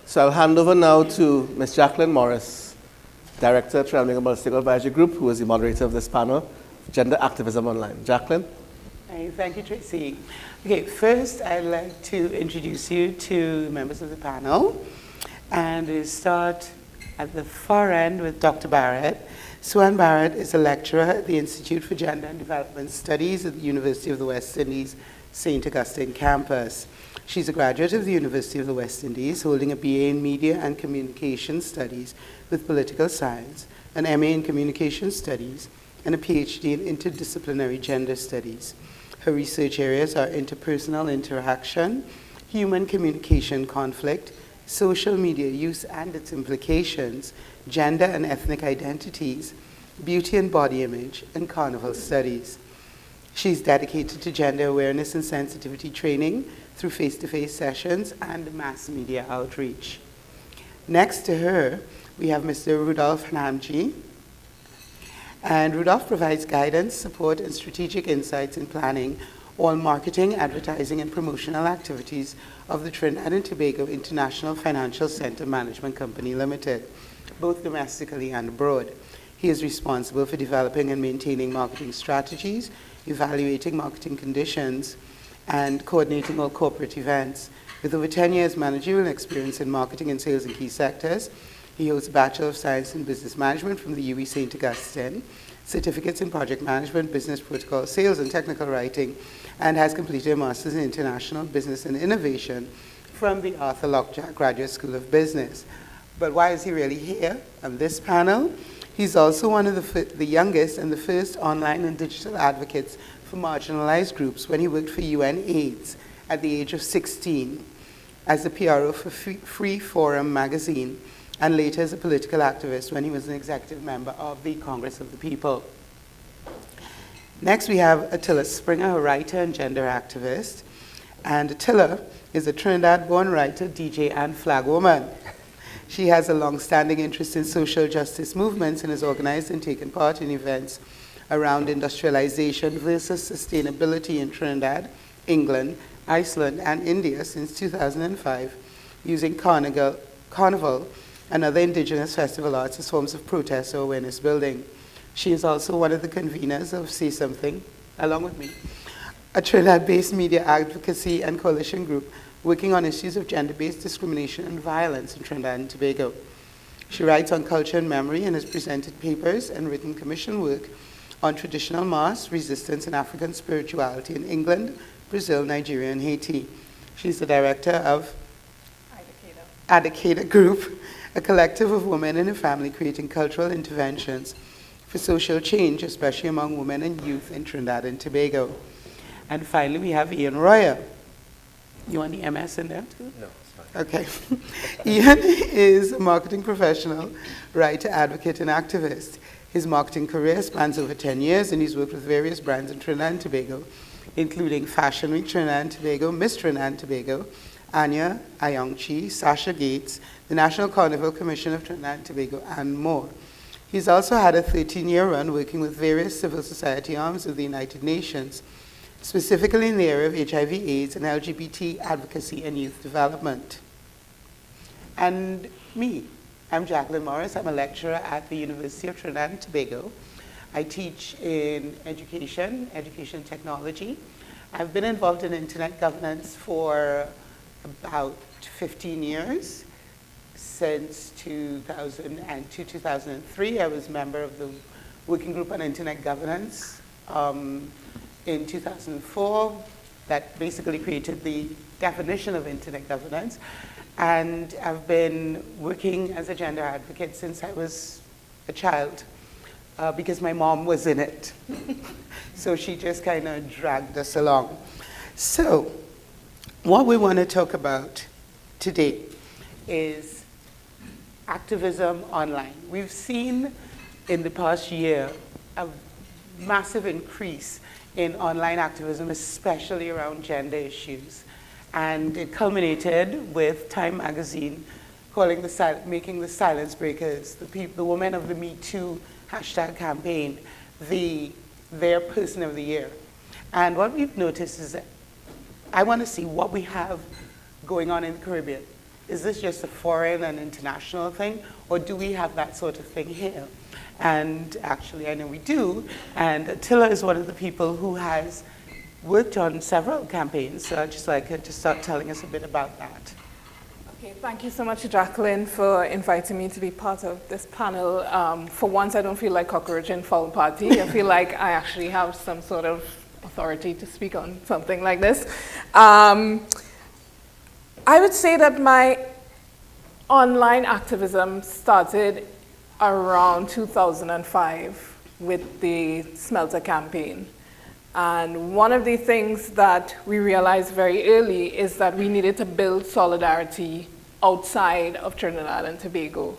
So I'll hand over now to Ms. Jacqueline Morris, Director, Trinidad Tobago Advisory Group, who is the moderator of this panel, Gender Activism Online. Jacqueline? Hey, thank you, Tracy. Okay, first I'd like to introduce you to members of the panel. And we'll start at the far end with Dr. Barratt. Suan Barratt is a lecturer at the Institute for Gender and Development Studies at the University of the West Indies, St. Augustine campus. She's a graduate of the University of the West Indies, holding a BA in Media and Communication Studies with Political Science, an MA in Communication Studies, and a PhD in Interdisciplinary Gender Studies. Her research areas are interpersonal interaction, human communication conflict, social media use and its implications, gender and ethnic identities, beauty and body image, and carnival studies. She's dedicated to gender awareness and sensitivity training through face-to-face sessions and mass media outreach. Next to her, we have Mr. Rudolph Namji. And Rudolph provides guidance, support, and strategic insights in planning all marketing, advertising, and promotional activities of the Trinidad and Tobago International Financial Center Management Company Limited, both domestically and abroad. He is responsible for developing and maintaining marketing strategies, evaluating marketing conditions, and coordinating all corporate events. With over 10 years managerial experience in marketing and sales in key sectors, he holds a Bachelor of Science in Business Management from the UWI St. Augustine, certificates in project management, business protocol, sales, and technical writing, and has completed a Master's in International Business and Innovation from the Arthur Lockjack Graduate School of Business. But why is he really here on this panel? He's also one of the youngest and the first online and digital advocates for marginalized groups when he worked for UN AIDS at the age of 16 as the PRO for Free Forum magazine, and later as a political activist when he was an executive member of the Congress of the People. Next, we have Attillah Springer, a writer and gender activist. And Attillah is a Trinidad-born writer, DJ, and flagwoman. She has a long-standing interest in social justice movements and has organized and taken part in events around industrialization versus sustainability in Trinidad, England, Iceland, and India since 2005, using carnival and other indigenous festival arts as forms of protest or awareness building. She is also one of the conveners of Say Something, along with me, a Trinidad-based media advocacy and coalition group working on issues of gender-based discrimination and violence in Trinidad and Tobago. She writes on culture and memory and has presented papers and written commission work on traditional mass, resistance, and African spirituality in England, Brazil, Nigeria, and Haiti. She's the director of Adicata Group, a collective of women in a family creating cultural interventions for social change, especially among women and youth in Trinidad and Tobago. And finally, we have Ian Royer. You want the MS in there too? No, it's fine. Okay. Ian is a marketing professional, writer, advocate, and activist. His marketing career spans over 10 years, and he's worked with various brands in Trinidad and Tobago, including Fashion Week Trinidad and Tobago, Miss Trinidad and Tobago, Anya Ayongchi, Sasha Gates, the National Carnival Commission of Trinidad and Tobago, and more. He's also had a 13-year run working with various civil society arms of the United Nations, specifically in the area of HIV/AIDS and LGBT advocacy and youth development. And me, I'm Jacqueline Morris. I'm a lecturer at the University of Trinidad and Tobago. I teach in education technology. I've been involved in internet governance for about 15 years. Since 2002, 2003, I was a member of the Working Group on Internet Governance. In 2004, that basically created the definition of internet governance. And I've been working as a gender advocate since I was a child, because my mom was in it. So she just kind of dragged us along. So what we want to talk about today is activism online. We've seen in the past year a massive increase in online activism, especially around gender issues. And it culminated with Time magazine calling making the silence breakers, the women of the Me Too hashtag campaign, their person of the year. And what we've noticed is that I want to see what we have going on in the Caribbean. is this just a foreign and international thing, or do we have that sort of thing here? And actually, I know we do, and Attillah is one of the people who has worked on several campaigns, so I'd just like her to start telling us a bit about that. Okay, thank you so much, Jacqueline, for inviting me to be part of this panel. For once, I don't feel like cockroach in foul party. I feel like I actually have some sort of authority to speak on something like this. I would say that my online activism started around 2005 with the smelter campaign. And one of the things that we realized very early is that we needed to build solidarity outside of Trinidad and Tobago.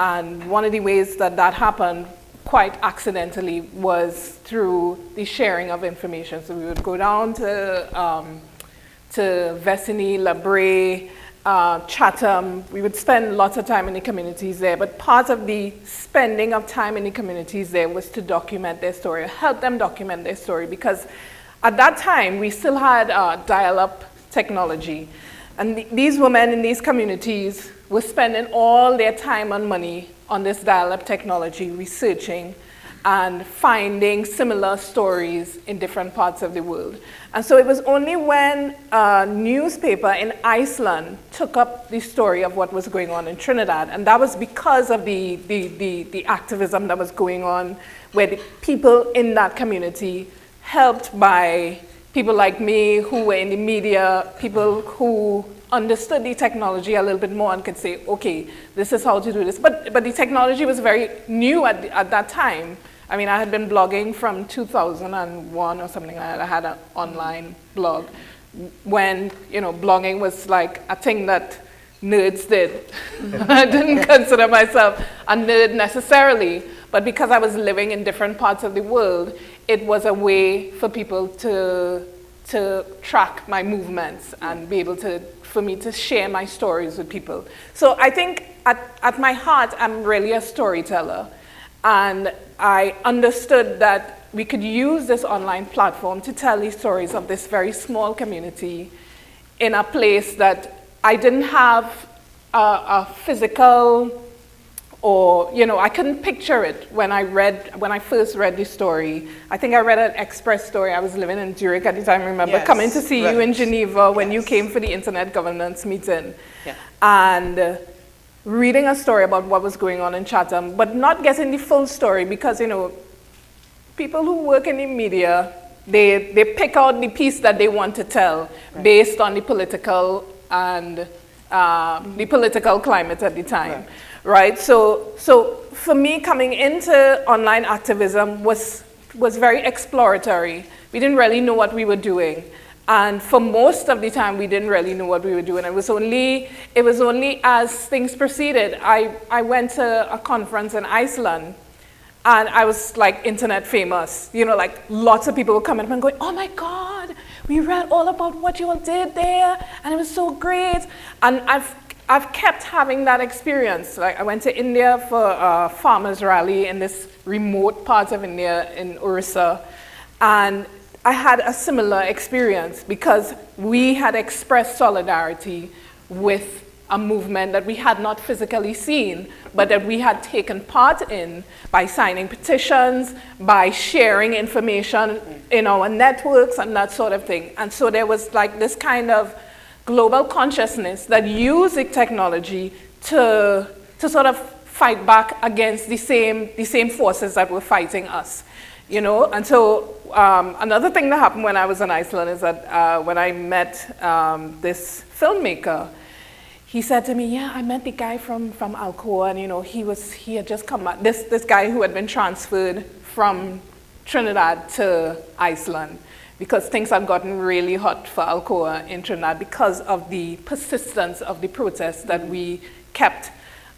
And one of the ways that that happened quite accidentally was through the sharing of information. So we would go down to Vecini, La Brea, Chatham. We would spend lots of time in the communities there, but part of the spending of time in the communities there was to document their story, help them document their story, because at that time we still had dial-up technology, and these women in these communities were spending all their time and money on this dial-up technology, researching and finding similar stories in different parts of the world. And so it was only when a newspaper in Iceland took up the story of what was going on in Trinidad, and that was because of the activism that was going on, where the people in that community, helped by people like me who were in the media, people who understood the technology a little bit more and could say, okay, this is how to do this. But the technology was very new at that time. I mean, I had been blogging from 2001 or something like that. I had an online blog when, blogging was like a thing that nerds did. I didn't consider myself a nerd necessarily, but because I was living in different parts of the world, it was a way for people to track my movements and be able for me to share my stories with people. So I think at my heart, I'm really a storyteller. And I understood that we could use this online platform to tell these stories of this very small community in a place that I didn't have a physical, or, I couldn't picture it when I first read the story. I think I read an Express story. I was living in Zurich at the time, I remember coming to see you in Geneva when you came for the Internet Governance meeting. Yeah. And reading a story about what was going on in Chatham, but not getting the full story because, people who work in the media, they pick out the piece that they want to tell based on the political and the political climate at the time, right? So for me, coming into online activism was very exploratory. We didn't really know what we were doing. And for most of the time, we didn't really know what we were doing. It was only as things proceeded. I went to a conference in Iceland, and I was like internet famous. Like lots of people would come in and going, "Oh my God, we read all about what you all did there, and it was so great." And I've kept having that experience. Like I went to India for a farmers rally in this remote part of India in Orissa, and I had a similar experience because we had expressed solidarity with a movement that we had not physically seen, but that we had taken part in by signing petitions, by sharing information in our networks and that sort of thing. And so there was like this kind of global consciousness that used the technology to sort of fight back against the same forces that were fighting us. And so another thing that happened when I was in Iceland is that when I met this filmmaker, he said to me, "Yeah, I met the guy from Alcoa, and he had just come back. This guy who had been transferred from Trinidad to Iceland because things had gotten really hot for Alcoa in Trinidad because of the persistence of the protests that we kept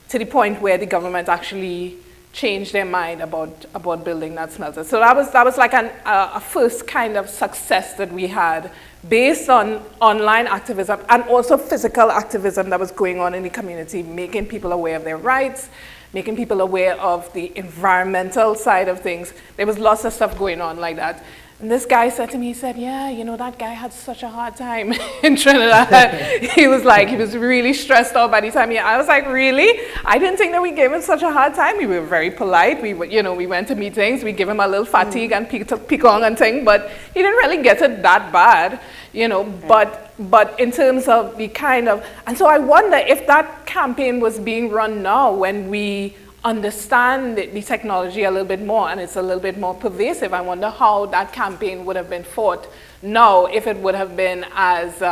to the point where the government actually changed their mind about building that smelter." So that was like a first kind of success that we had based on online activism and also physical activism that was going on in the community, making people aware of their rights, making people aware of the environmental side of things. There was lots of stuff going on like that. And this guy said to me, he said, yeah, you know, that guy had such a hard time in Trinidad. He was really stressed out by the time I was like, really? I didn't think that we gave him such a hard time. We were very polite. We went to meetings. We gave him a little fatigue and picong and thing, but he didn't really get it that bad, you know, but in terms of the kind of, and so I wonder if that campaign was being run now when we understand the technology a little bit more and it's a little bit more pervasive. I wonder how that campaign would have been fought now, if it would have been as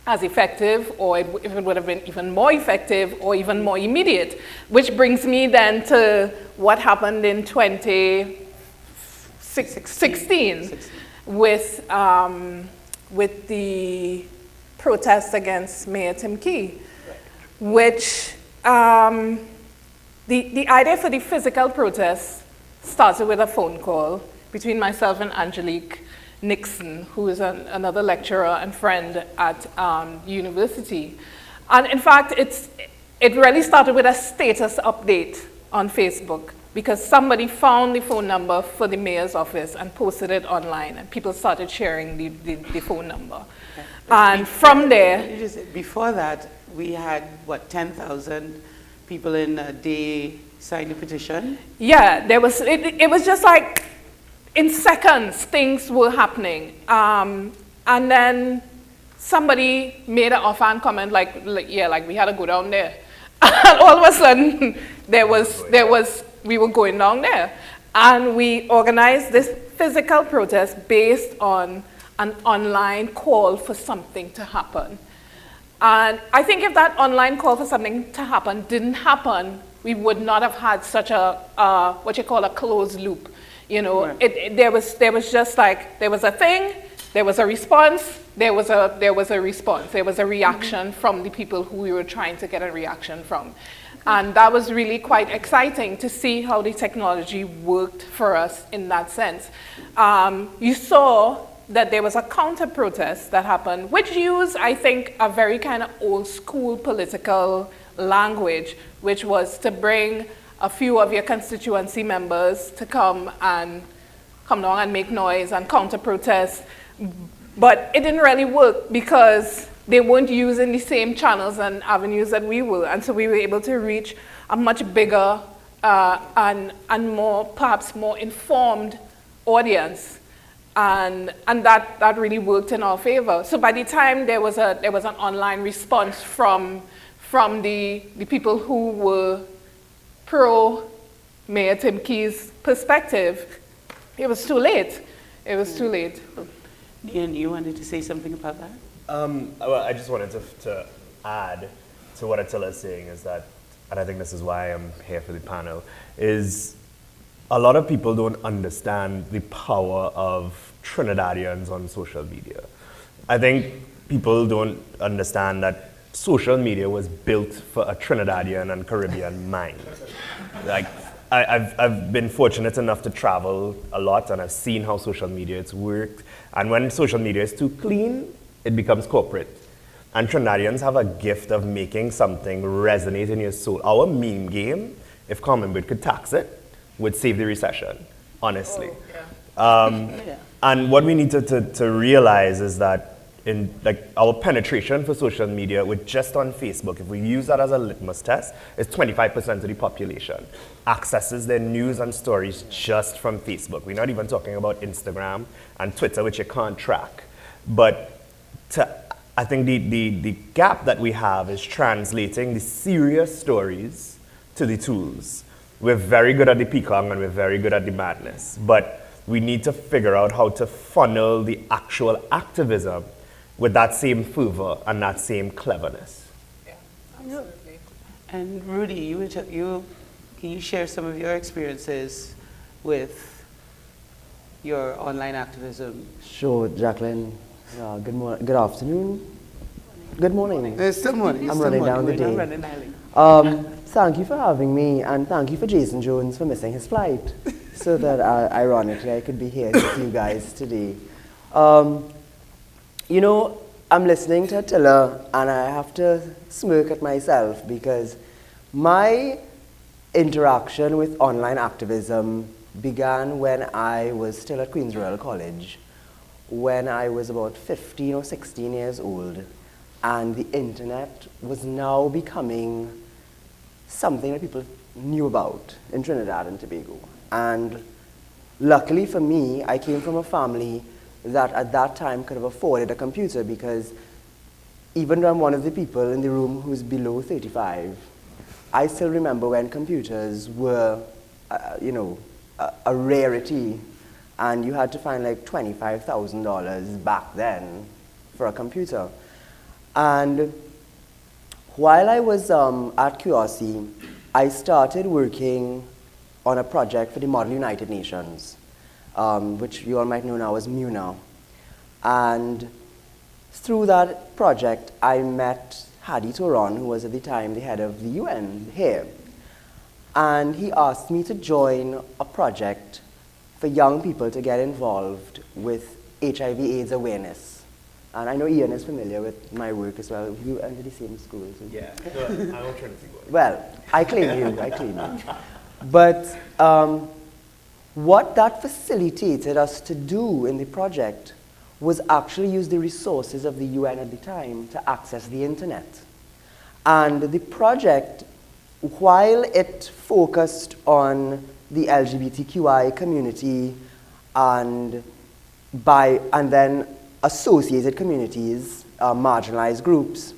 effective, or if it would have been even more effective or even more immediate. Which brings me then to what happened in 2016 with the protests against Mayor Tim Key, which the idea for the physical protest started with a phone call between myself and Angelique Nixon, who is another lecturer and friend at university. And in fact, it really started with a status update on Facebook, because somebody found the phone number for the mayor's office and posted it online, and people started sharing the phone number. Okay. And from there... Before that, we had, 10,000 people in a day signed a petition? Yeah, it was just like, in seconds, things were happening. And then somebody made an offhand comment like we had to go down there. And all of a sudden, we were going down there. And we organized this physical protest based on an online call for something to happen. And I think if that online call for something to happen didn't happen, we would not have had such a, what you call a closed loop. You know, right. There was just like, there was a thing, there was a response, there was a response, there was a reaction from the people who we were trying to get a reaction from. And that was really quite exciting to see how the technology worked for us in that sense. You saw that there was a counter-protest that happened, which used, I think, a very kind of old-school political language, which was to bring a few of your constituency members to come down and make noise and counter-protest. But it didn't really work because they weren't using the same channels and avenues that we were. And so we were able to reach a much bigger and more, perhaps more informed audience. And that really worked in our favor. So by the time there was an online response from the people who were pro Mayor Tim Key's perspective, it was too late. It was too late. Ian, you wanted to say something about that? Well, I just wanted to add to what Attillah is saying is that, and I think this is why I'm here for the panel, is a lot of people don't understand the power of Trinidadians on social media. I think people don't understand that social media was built for a Trinidadian and Caribbean mind. Like, I've been fortunate enough to travel a lot, and I've seen how social media has worked. And when social media is too clean, it becomes corporate. And Trinidadians have a gift of making something resonate in your soul. Our meme game, if Common Bird could tax it, would save the recession, honestly. Oh, yeah. And what we need to realize is that in our penetration for social media with just on Facebook, if we use that as a litmus test, it's 25% of the population accesses their news and stories just from Facebook. We're not even talking about Instagram and Twitter, which you can't track. But I think the gap that we have is translating the serious stories to the tools. We're very good at the peacock and we're very good at the madness, but we need to figure out how to funnel the actual activism with that same fervor and that same cleverness. Yeah, absolutely. And Rudy, can you share some of your experiences with your online activism? Sure, Jacqueline. Good afternoon. Good morning. It's still morning. I'm running down the day. Thank you for having me, and thank you for Jason Jones for missing his flight, so that ironically I could be here with you guys today. You know, I'm listening to Attillah, and I have to smirk at myself because my interaction with online activism began when I was still at Queen's Royal College, when I was about 15 or 16 years old, and the internet was now becoming something that people knew about in Trinidad and Tobago. And luckily for me, I came from a family that at that time could have afforded a computer, because even though I'm one of the people in the room who's below 35, I still remember when computers were, a rarity, and you had to find like $25,000 back then for a computer. And while I was at QRC, I started working on a project for the Model United Nations, which you all might know now as MUNA. And through that project, I met Hadi Touron, who was at the time the head of the UN here. And he asked me to join a project for young people to get involved with HIV/AIDS awareness. And I know Ian is familiar with my work as well. You went to the same school. So. Yeah, no, I'm not trying to see what. Well, I claim you, I claim you. But what that facilitated us to do in the project was actually use the resources of the UN at the time to access the internet. And the project, while it focused on the LGBTQI community and then associated communities, marginalized groups,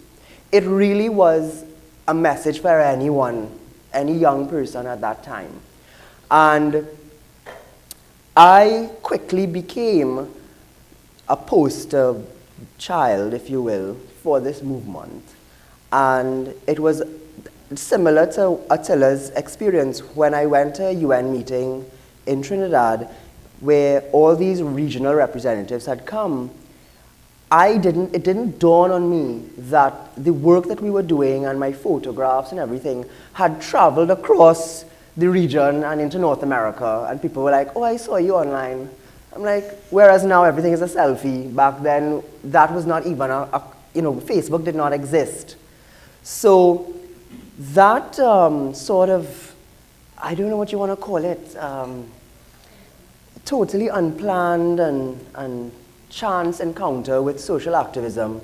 it really was a message for anyone, any young person at that time. And I quickly became a poster child, if you will, for this movement. And it was similar to Attillah's experience when I went to a UN meeting in Trinidad where all these regional representatives had come. It didn't dawn on me that the work that we were doing and my photographs and everything had traveled across the region and into North America, and people were like, oh, I saw you online. I'm like, whereas now everything is a selfie. Back then, that was not even Facebook did not exist. So that sort of, I don't know what you want to call it, totally unplanned and chance encounter with social activism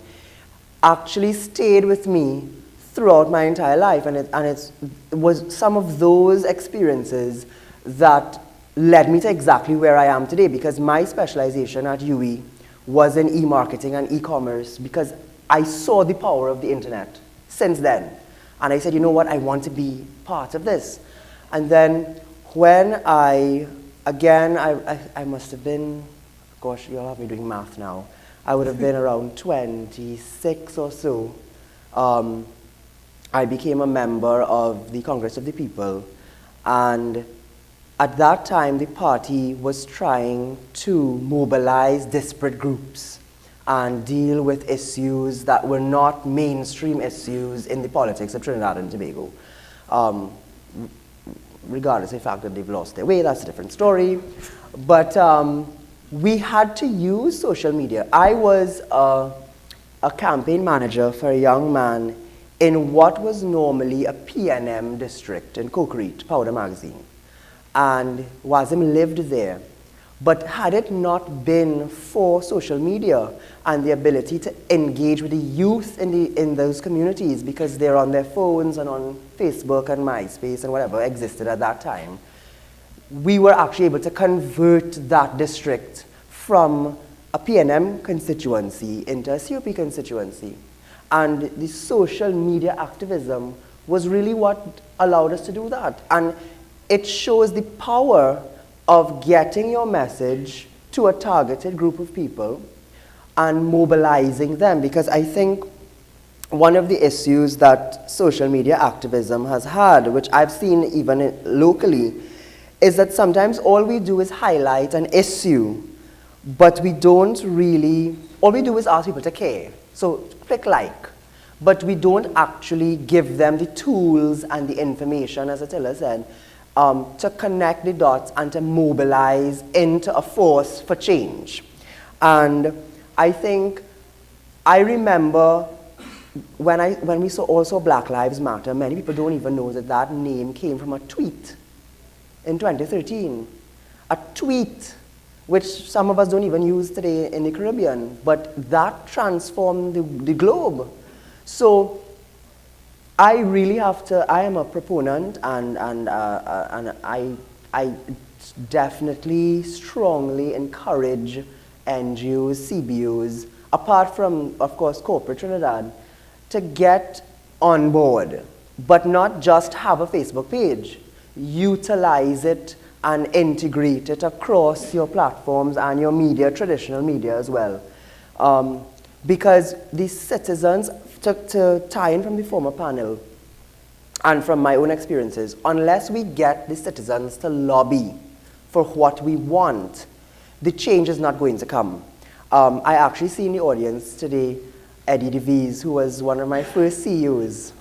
actually stayed with me throughout my entire life. And it was some of those experiences that led me to exactly where I am today, because my specialization at UE was in e-marketing and e-commerce, because I saw the power of the internet since then. And I said, you know what, I want to be part of this. And then when I must have been, gosh, you'll have me doing math now. I would have been around 26 or so. I became a member of the Congress of the People. And at that time, the party was trying to mobilize disparate groups and deal with issues that were not mainstream issues in the politics of Trinidad and Tobago. Regardless of the fact that they've lost their way, that's a different story. But we had to use social media. I was a campaign manager for a young man in what was normally a PNM district in Cokerete, Powder Magazine. And Wazim lived there. But had it not been for social media and the ability to engage with the youth in those communities, because they're on their phones and on Facebook and MySpace and whatever existed at that time, we were actually able to convert that district from a PNM constituency into a COP constituency. And the social media activism was really what allowed us to do that. And it shows the power of getting your message to a targeted group of people and mobilizing them. Because I think one of the issues that social media activism has had, which I've seen even locally, is that sometimes all we do is highlight an issue, but we don't really, all we do is ask people to care. So click like, but we don't actually give them the tools and the information, as Attillah said, to connect the dots and to mobilize into a force for change. And I think, I remember when we also Black Lives Matter, many people don't even know that that name came from a tweet in 2013. a tweet, which some of us don't even use today in the Caribbean, but that transformed the globe. So I really have to, I am a proponent and I definitely strongly encourage NGOs, CBOs, apart from, of course, corporate Trinidad, to get on board, but not just have a Facebook page. Utilize it and integrate it across your platforms and your media, traditional media as well. Because the citizens, to tie in from the former panel, and from my own experiences, unless we get the citizens to lobby for what we want, the change is not going to come. I actually see in the audience today Eddie DeVries, who was one of my first CEOs,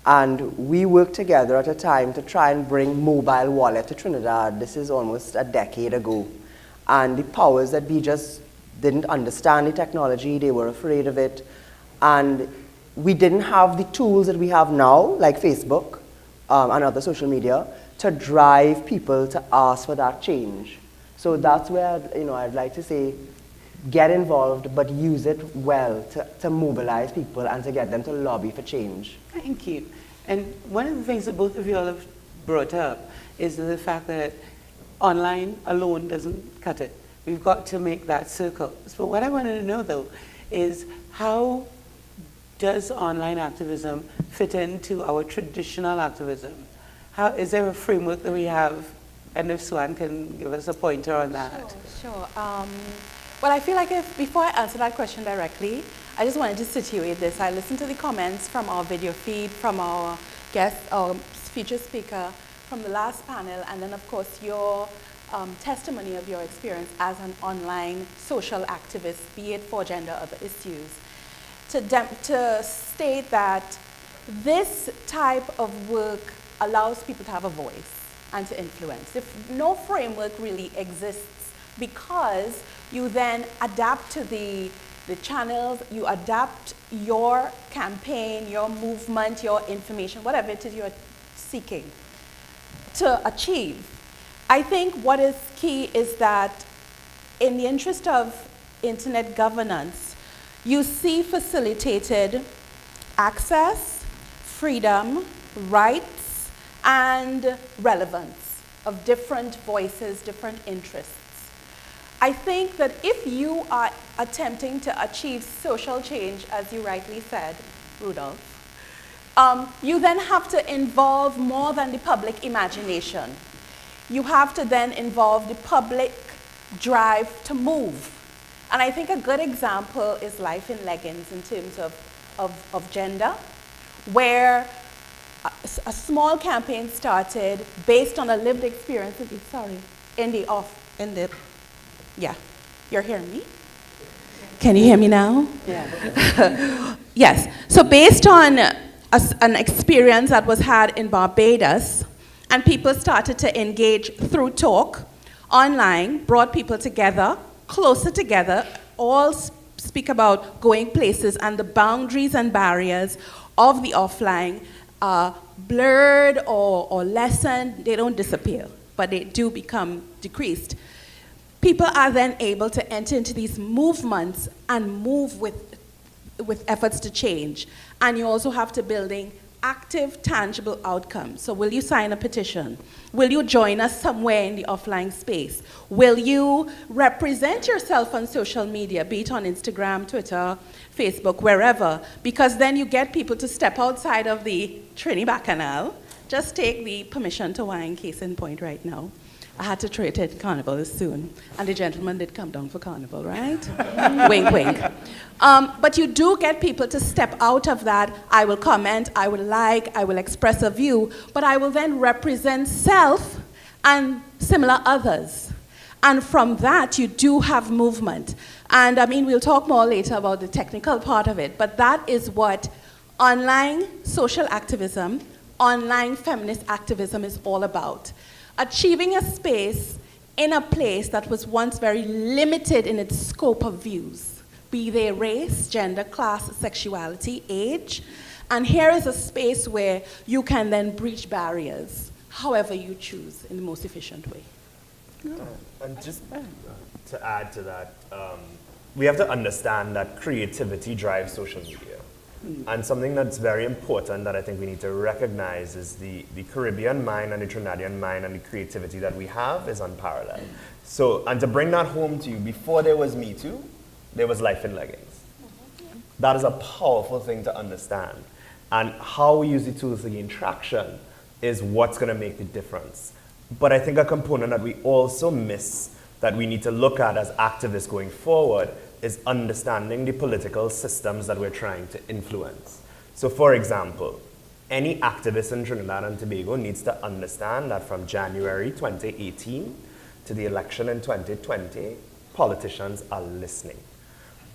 and we worked together at a time to try and bring mobile wallet to Trinidad. This is almost a decade ago. And the powers that be just didn't understand the technology, they were afraid of it, and we didn't have the tools that we have now, like Facebook and other social media, to drive people to ask for that change. So that's where I'd like to say, get involved, but use it well to mobilize people and to get them to lobby for change. Thank you. And one of the things that both of you all have brought up is the fact that online alone doesn't cut it. We've got to make that circle. So what I wanted to know, though, is how does online activism fit into our traditional activism? Is there a framework that we have? And if Swan can give us a pointer on that. Sure. Well, I feel like before I answer that question directly, I just wanted to situate this. I listened to the comments from our video feed, from our guest, our featured speaker, from the last panel, and then of course your testimony of your experience as an online social activist, be it for gender or other issues, to state that this type of work allows people to have a voice and to influence. If no framework really exists, because you then adapt to the channels, you adapt your campaign, your movement, your information, whatever it is you're seeking to achieve. I think what is key is that in the interest of internet governance, you see facilitated access, freedom, rights, and relevance of different voices, different interests. I think that if you are attempting to achieve social change, as you rightly said, Rudolph, you then have to involve more than the public imagination. You have to then involve the public drive to move. And I think a good example is Life in Leggings in terms of gender, where a small campaign started based on a lived experience. Yeah, you're hearing me? Can you hear me now? Yeah. Yes, so based on an experience that was had in Barbados, and people started to engage through talk, online, brought people together, closer together, all speak about going places, and the boundaries and barriers of the offline are blurred or lessened. They don't disappear, but they do become decreased. People are then able to enter into these movements and move with efforts to change. And you also have to building active, tangible outcomes. So will you sign a petition? Will you join us somewhere in the offline space? Will you represent yourself on social media, be it on Instagram, Twitter, Facebook, wherever? Because then you get people to step outside of the Trinidad Canal. Just take the permission to wine case in point right now. I had to throw it at Carnival soon, and the gentleman did come down for Carnival, right? Wink, wink. But you do get people to step out of that. I will comment, I will like, I will express a view, but I will then represent self and similar others. And from that, you do have movement. And I mean, we'll talk more later about the technical part of it, but that is what online social activism, online feminist activism is all about. Achieving a space in a place that was once very limited in its scope of views, be they race, gender, class, sexuality, age. And here is a space where you can then breach barriers, however you choose, in the most efficient way. And just to add to that, we have to understand that creativity drives social media. And something that's very important that I think we need to recognize is the Caribbean mind and the Trinidadian mind and the creativity that we have is unparalleled. So, and to bring that home to you, before there was Me Too, there was Life in Leggings. That is a powerful thing to understand. And how we use the tools to gain traction is what's going to make the difference. But I think a component that we also miss that we need to look at as activists going forward is understanding the political systems that we're trying to influence. So for example, any activist in Trinidad and Tobago needs to understand that from January 2018 to the election in 2020, politicians are listening.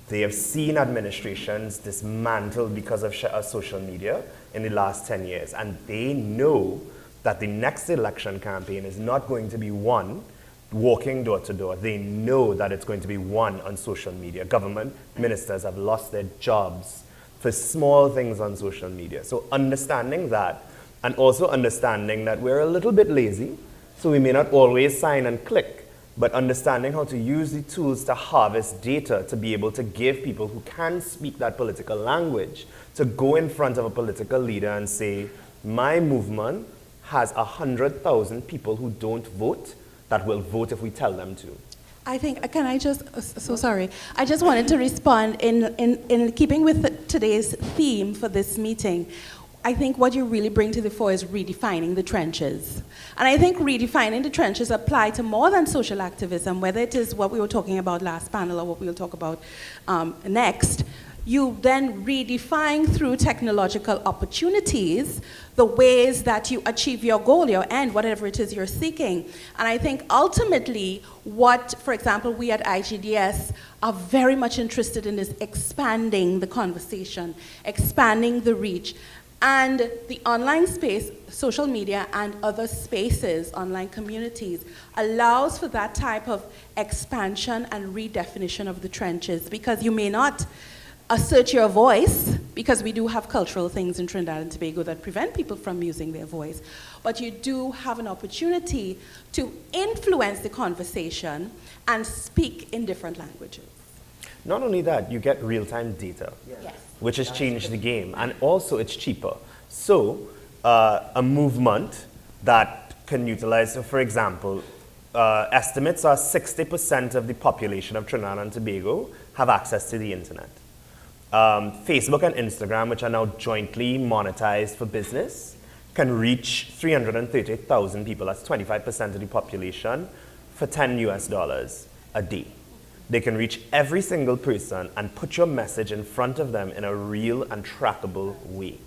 They have seen administrations dismantled because of social media in the last 10 years, and they know that the next election campaign is not going to be won walking door to door. They know that it's going to be won on social media. Government ministers have lost their jobs for small things on social media. So understanding that, and also understanding that we're a little bit lazy, so we may not always sign and click, but understanding how to use the tools to harvest data to be able to give people who can speak that political language to go in front of a political leader and say, my movement has 100,000 people who don't vote that will vote if we tell them to. I think, can I just, so sorry. I just wanted to respond in keeping with today's theme for this meeting. I think what you really bring to the fore is redefining the trenches. And I think redefining the trenches apply to more than social activism, whether it is what we were talking about last panel or what we'll talk about next. You then redefine through technological opportunities the ways that you achieve your goal, your end, whatever it is you're seeking. And I think ultimately what, for example, we at IGDS are very much interested in is expanding the conversation, expanding the reach. And the online space, social media and other spaces, online communities, allows for that type of expansion and redefinition of the trenches, because you may not assert your voice, because we do have cultural things in Trinidad and Tobago that prevent people from using their voice, but you do have an opportunity to influence the conversation and speak in different languages. Not only that, you get real-time data, Yes. which has changed the game, and also it's cheaper. So a movement that can utilize, so for example, estimates are 60% of the population of Trinidad and Tobago have access to the internet. Facebook and Instagram, which are now jointly monetized for business, can reach 330,000 people, that's 25% of the population, for $10 a day. They can reach every single person and put your message in front of them in a real and trackable way.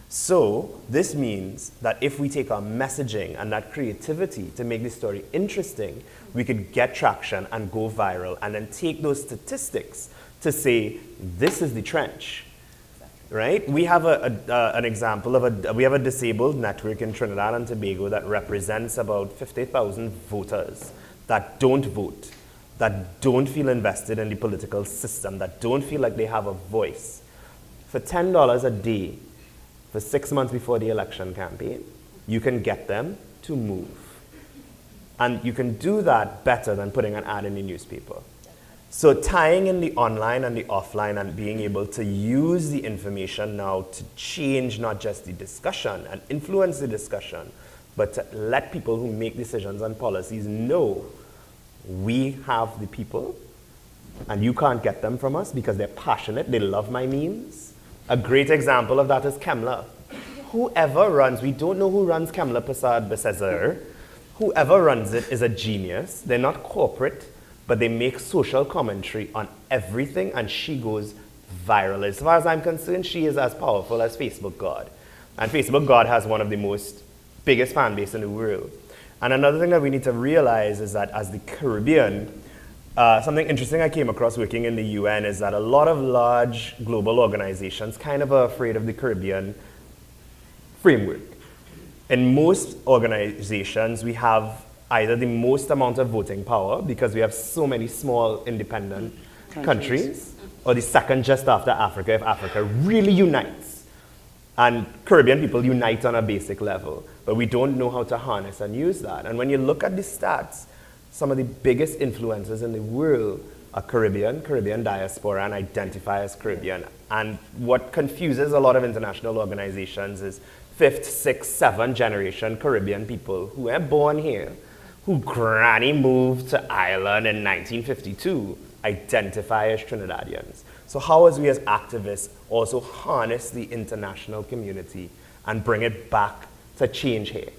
So this means that if we take our messaging and that creativity to make the story interesting, we could get traction and go viral, and then take those statistics to say, this is the trench, right? We have an example of we have a disabled network in Trinidad and Tobago that represents about 50,000 voters that don't vote, that don't feel invested in the political system, that don't feel like they have a voice. For $10 a day, for 6 months before the election campaign, you can get them to move. And you can do that better than putting an ad in the newspaper. So tying in the online and the offline and being able to use the information now to change not just the discussion and influence the discussion, but to let people who make decisions on policies know we have the people and you can't get them from us because they're passionate, they love my memes. A great example of that is Kemla. Whoever runs, we don't know who runs Kemla Prasad Bessezer. Whoever runs it is a genius. They're not corporate, but they make social commentary on everything, and she goes viral. As far as I'm concerned, she is as powerful as Facebook God. And Facebook God has one of the biggest fan base in the world. And another thing that we need to realize is that as the Caribbean, something interesting I came across working in the UN is that a lot of large global organizations kind of are afraid of the Caribbean framework. In most organizations, we have either the most amount of voting power because we have so many small independent countries, or the second just after Africa if Africa really unites. And Caribbean people unite on a basic level, but we don't know how to harness and use that. And when you look at the stats, some of the biggest influencers in the world are Caribbean diaspora, and identify as Caribbean. And what confuses a lot of international organizations is 5th, 6th, 7th generation Caribbean people who were born here, who granny moved to Ireland in 1952, identify as Trinidadians. So how as we as activists also harness the international community and bring it back to change here?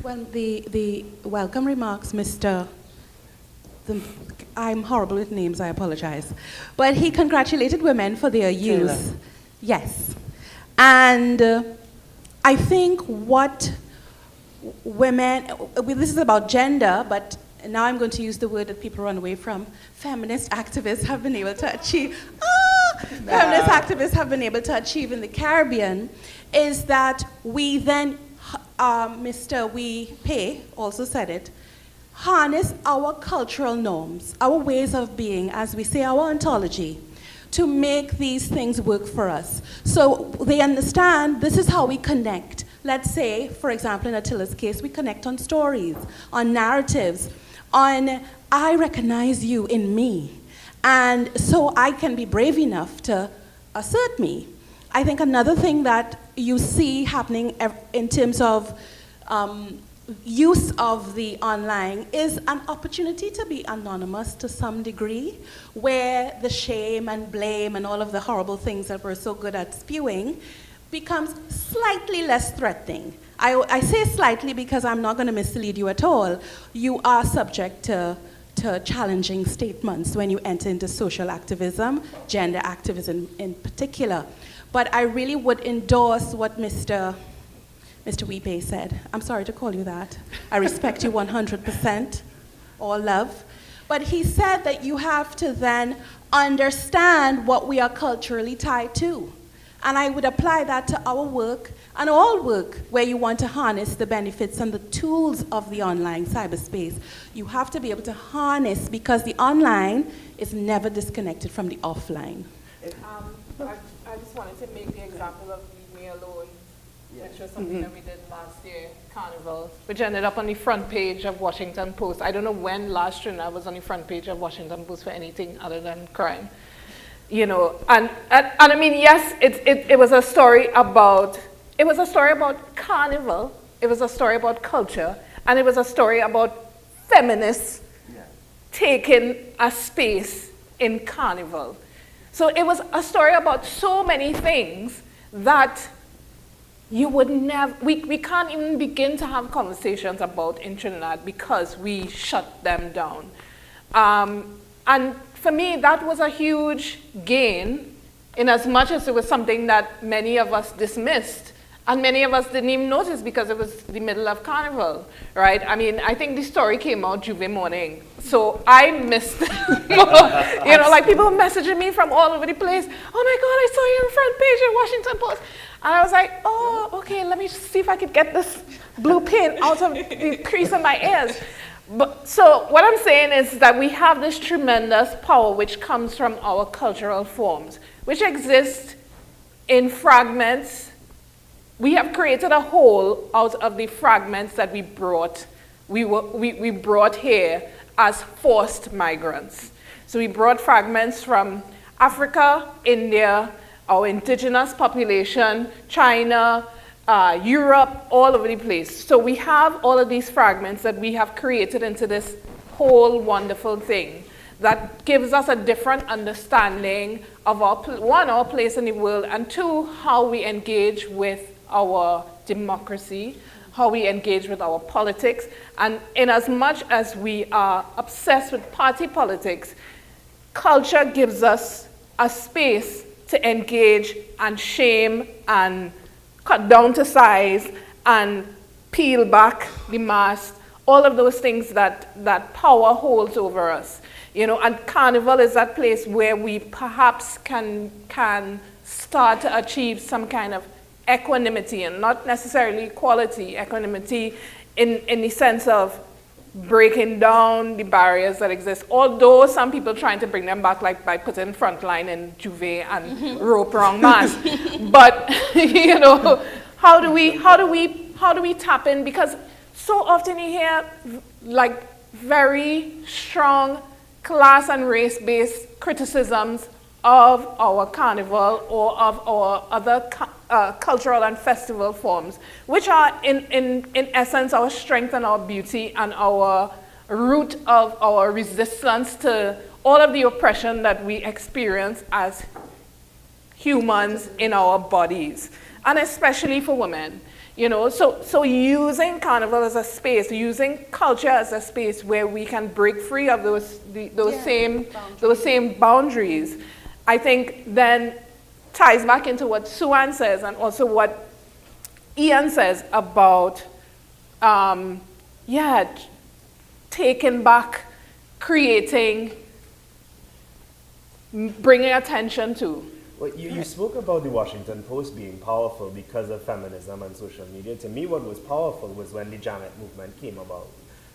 Well, the welcome remarks, I'm horrible with names, I apologize. But he congratulated women for their use. Attillah. Yes. And I think what women, this is about gender, but now I'm going to use the word that people run away from. Feminist activists have been able to achieve, feminist activists have been able to achieve in the Caribbean is that we then, Mr. We Pay also said it, harness our cultural norms, our ways of being, as we say, our ontology, to make these things work for us. So they understand this is how we connect. Let's say, for example, in Attillah's case, we connect on stories, on narratives, on I recognize you in me. And so I can be brave enough to assert me. I think another thing that you see happening in terms of use of the online is an opportunity to be anonymous to some degree, where the shame and blame and all of the horrible things that we're so good at spewing becomes slightly less threatening. I say slightly because I'm not going to mislead you at all. You are subject to challenging statements when you enter into social activism, gender activism in particular. But I really would endorse what Mr. Wipe said. I'm sorry to call you that. I respect you 100%, all love. But he said that you have to then understand what we are culturally tied to. And I would apply that to our work and all work where you want to harness the benefits and the tools of the online cyberspace. You have to be able to harness, because the online is never disconnected from the offline. I just wanted to make the example of Leave Me Alone, which was something that we did last year, Carnival, which ended up on the front page of Washington Post. I don't know when last Trinidad was on the front page of Washington Post for anything other than crime. You know, and I mean, yes, it was a story about Carnival, it was a story about culture, and it was a story about feminists taking a space in Carnival. So it was a story about so many things that you would never, we can't even begin to have conversations about in Trinidad because we shut them down. And for me, that was a huge gain, in as much as it was something that many of us dismissed. And many of us didn't even notice because it was the middle of Carnival, right? I mean, I think the story came out Juve morning. So I missed, you know, like people messaging me from all over the place. Oh my God, I saw you on front page of Washington Post. And I was like, oh, okay, let me see if I could get this blue paint out of the crease in my ears. But, so what I'm saying is that we have this tremendous power which comes from our cultural forms, which exist in fragments. We have created a whole out of the fragments that we brought here as forced migrants. So we brought fragments from Africa, India, our indigenous population, China, Europe, all over the place. So we have all of these fragments that we have created into this whole wonderful thing that gives us a different understanding of our place in the world, and two, how we engage with our democracy, how we engage with our politics. And in as much as we are obsessed with party politics, culture gives us a space to engage and shame and cut down to size and peel back the mask, all of those things that power holds over us. You know, and Carnival is that place where we perhaps can start to achieve some kind of equanimity, and not necessarily equality, equanimity in the sense of breaking down the barriers that exist, although some people trying to bring them back, like by putting Frontline in Juve and rope around mass. But you know, how do we tap in? Because so often you hear like very strong class and race-based criticisms of our carnival or of our other cultural and festival forms, which are in essence our strength and our beauty and our root of our resistance to all of the oppression that we experience as humans in our bodies, and especially for women. You know, so using carnival as a space, using culture as a space where we can break free of those same boundaries, I think then ties back into what Suan says and also what Ian says about, taking back, creating, bringing attention to. Well, you spoke about the Washington Post being powerful because of feminism and social media. To me, what was powerful was when the Janet movement came about,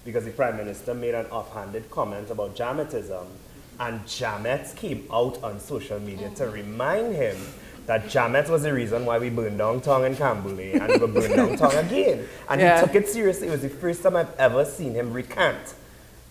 because the Prime Minister made an offhanded comment about Jametism, and Jamet came out on social media to remind him that Jamet was the reason why we burned down Tong and Kambule, and we will burn down Tong again. And he took it seriously. It was the first time I've ever seen him recant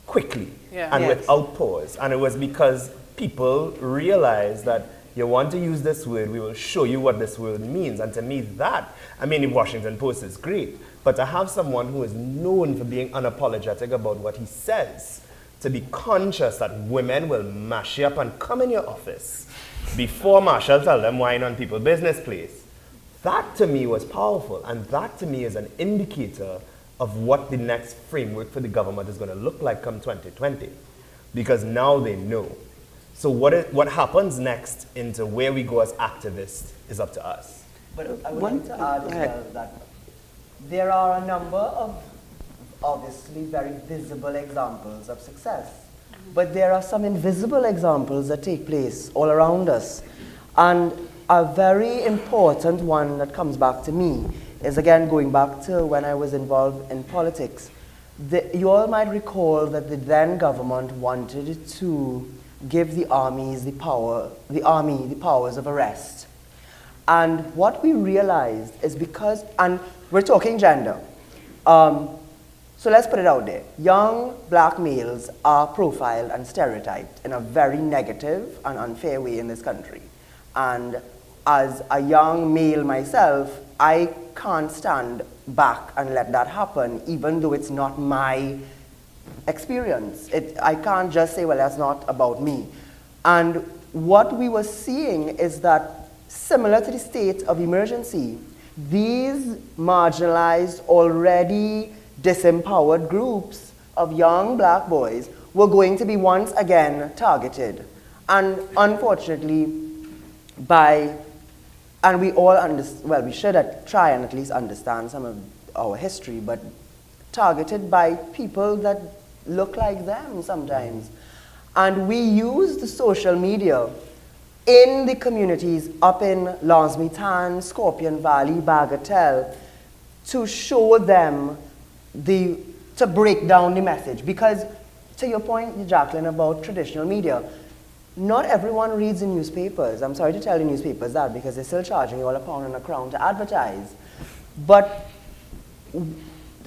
quickly and without pause. And it was because people realized that you want to use this word, we will show you what this word means. And to me, the Washington Post is great, but to have someone who is known for being unapologetic about what he says, to be conscious that women will mash you up and come in your office before Marshall tell them wine on people's business place, that to me was powerful. And that to me is an indicator of what the next framework for the government is going to look like come 2020. Because now they know. So what happens next into where we go as activists is up to us. But I would like to add as well that there are a number of obviously very visible examples of success. But there are some invisible examples that take place all around us. And a very important one that comes back to me is, again, going back to when I was involved in politics. You all might recall that the then government wanted to give the army the powers of arrest. And what we realized is because, and we're talking gender, so let's put it out there. Young black males are profiled and stereotyped in a very negative and unfair way in this country. And as a young male myself, I can't stand back and let that happen, even though it's not my experience. I can't just say, well, that's not about me. And what we were seeing is that, similar to the state of emergency, these marginalized, already disempowered groups of young black boys were going to be once again targeted. And unfortunately, and we all we should try and at least understand some of our history, but targeted by people that look like them sometimes. And we use the social media in the communities up in Lansmitan, Scorpion Valley, Bagatelle, to show them to break down the message. Because to your point, Jacqueline, about traditional media, not everyone reads the newspapers. I'm sorry to tell the newspapers that, because they're still charging you all £1 and a crown to advertise. But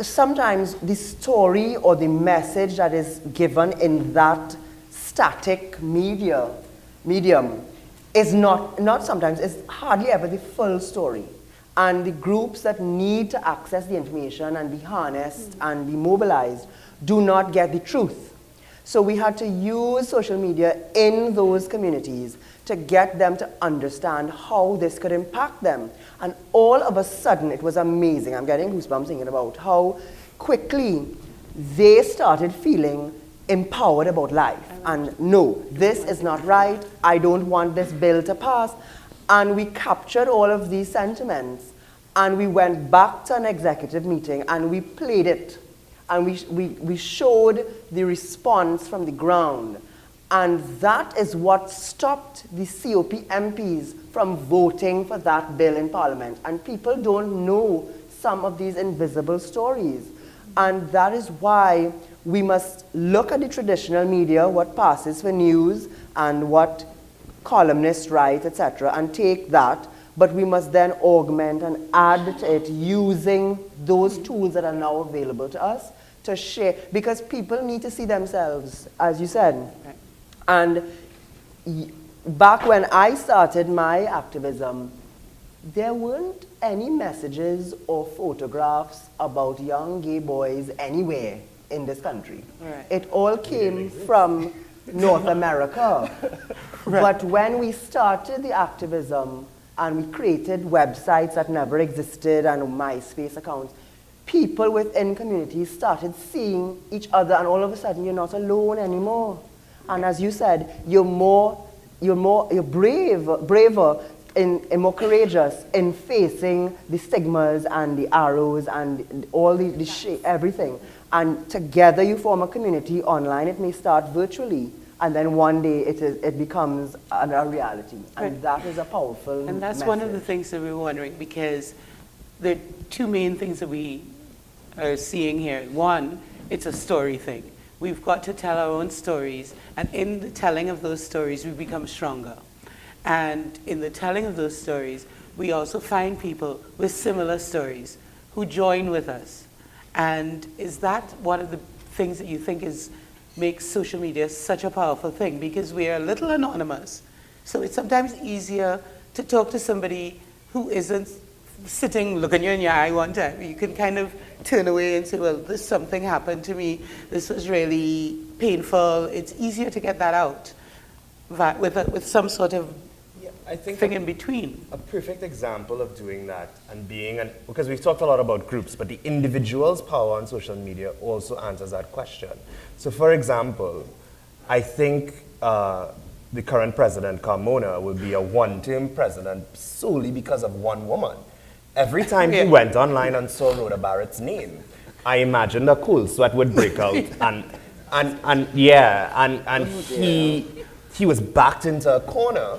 sometimes the story or the message that is given in that static medium is not sometimes, it's hardly ever the full story. And the groups that need to access the information and be harnessed and be mobilized do not get the truth. So we had to use social media in those communities to get them to understand how this could impact them. And all of a sudden, it was amazing. I'm getting goosebumps thinking about how quickly they started feeling empowered about life. And no, this is not right. I don't want this bill to pass. And we captured all of these sentiments, and we went back to an executive meeting and we played it. And we showed the response from the ground. And that is what stopped the COP MPs from voting for that bill in Parliament. And people don't know some of these invisible stories. And that is why we must look at the traditional media, what passes for news and what columnists write, etc., and take that, but we must then augment and add to it using those tools that are now available to us to share, because people need to see themselves, as you said. Right. And back when I started my activism, there weren't any messages or photographs about young gay boys anywhere in this country. Right. It all came from North America. Right. But when we started the activism and we created websites that never existed and MySpace accounts, people within communities started seeing each other, and all of a sudden you're not alone anymore. And as you said, you're braver and more courageous in facing the stigmas and the arrows and all everything. And together you form a community online. It may start virtually, and then one day it becomes a reality. And Right. that is a powerful And that's message. one of the things that we were wondering, because there are two main things that we are seeing here. One, it's a story thing. We've got to tell our own stories, and in the telling of those stories, we become stronger. And in the telling of those stories, we also find people with similar stories who join with us. And is that one of the things that you think makes social media such a powerful thing? Because we are a little anonymous. So it's sometimes easier to talk to somebody who isn't sitting looking you in your eye one time. You can kind of turn away and say, well, something happened to me. This was really painful. It's easier to get that out with some sort of I think thing in between. a perfect example of doing that and because we've talked a lot about groups, but the individual's power on social media also answers that question. So for example, I think the current president, Carmona, will be a one-term president solely because of one woman. Every time he went online and saw Rhoda Barratt's name, I imagined a cold sweat would break out, and he was backed into a corner.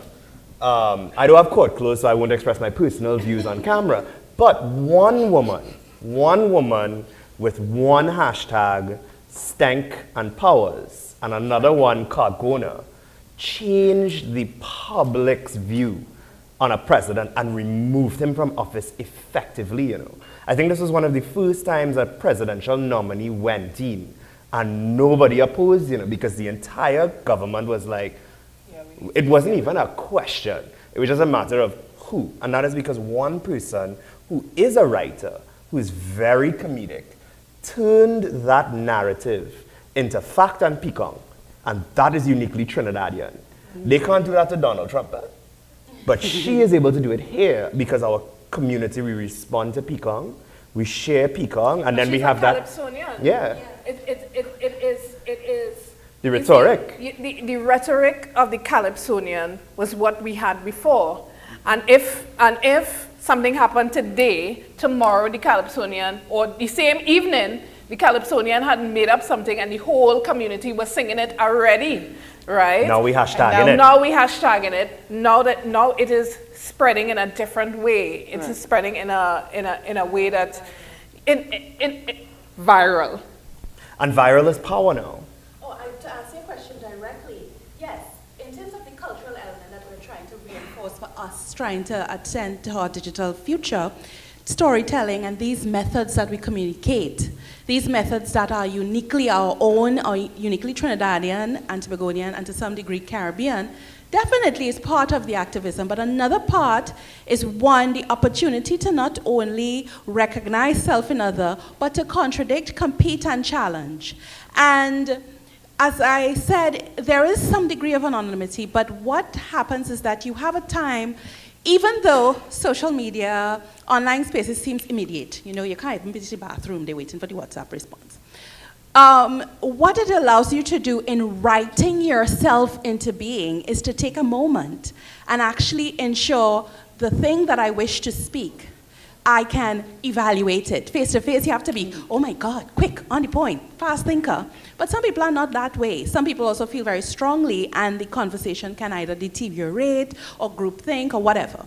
I don't have court clothes, so I won't express my personal views on camera. But one woman with one hashtag, Stank and Powers, and another one, Cargona, changed the public's view on a president and removed him from office effectively, I think this was one of the first times a presidential nominee went in and nobody opposed, because the entire government was like, it wasn't even a question. It was just a matter of who. And that is because one person who is a writer, who is very comedic, turned that narrative into fact and peacock. And that is uniquely Trinidadian. They can't do that to Donald Trump. But she is able to do it here because our community, we respond to peacock, we share peacock, and then we have that. Calypsonian. Yeah. It is. The rhetoric. The rhetoric of the Calypsonian was what we had before. And if something happened today, tomorrow the Calypsonian, or the same evening, the Calypsonian had made up something and the whole community was singing it already, right? Now we hashtagging it. Now we hashtagging it. Now it is spreading in a different way. It's spreading in a way that in viral. And viral is power now. To answer your question directly, yes, in terms of the cultural element that we're trying to reinforce for us, trying to attend to our digital future, storytelling and these methods that we communicate, these methods that are uniquely our own, or uniquely Trinidadian and Tobagonian, and to some degree Caribbean, definitely is part of the activism. But another part is, one, the opportunity to not only recognize self in other, but to contradict, compete, and challenge. And as I said, there is some degree of anonymity, but what happens is that you have a time, even though social media, online spaces seems immediate. You can't even visit the bathroom, they're waiting for the WhatsApp response. What it allows you to do in writing yourself into being is to take a moment and actually ensure the thing that I wish to speak, I can evaluate it. Face to face, you have to be, oh my God, quick, on the point, fast thinker. But some people are not that way. Some people also feel very strongly, and the conversation can either deteriorate or groupthink or whatever.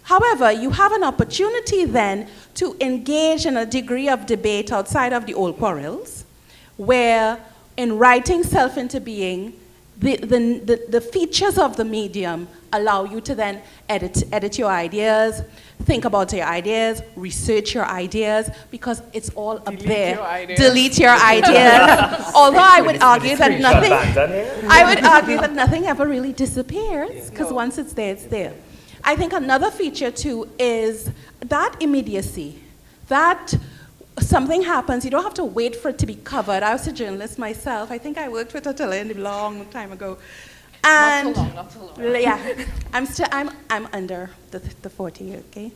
However, you have an opportunity then to engage in a degree of debate outside of the old quarrels, where in writing self into being, the features of the medium allow you to then edit your ideas, think about your ideas, research your ideas, because it's all up there. Delete your ideas. Although I would argue that nothing ever really disappears, because once it's there, it's there. I think another feature too is that immediacy, that something happens, you don't have to wait for it to be covered. I was a journalist myself. I think I worked with Attillah a long time ago. And not too long. Yeah, I'm under the 40, okay?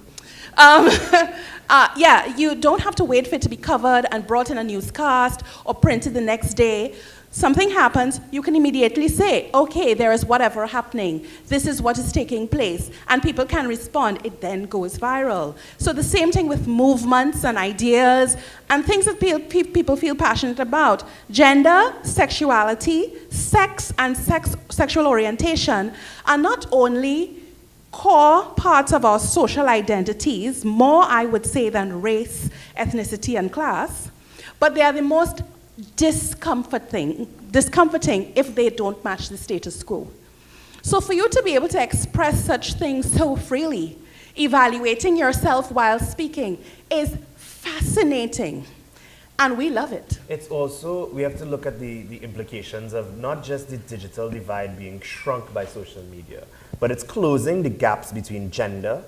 Yeah, you don't have to wait for it to be covered and brought in a newscast or printed the next day. Something happens, you can immediately say, okay, there is whatever happening. This is what is taking place. And people can respond. It then goes viral. So the same thing with movements and ideas and things that people feel passionate about. Gender, sexuality, sex, and sexual orientation are not only core parts of our social identities, more, I would say, than race, ethnicity, and class, but they are the most discomforting if they don't match the status quo. So for you to be able to express such things so freely, evaluating yourself while speaking, is fascinating, and we love it. It's also, we have to look at the implications of not just the digital divide being shrunk by social media, but it's closing the gaps between gender,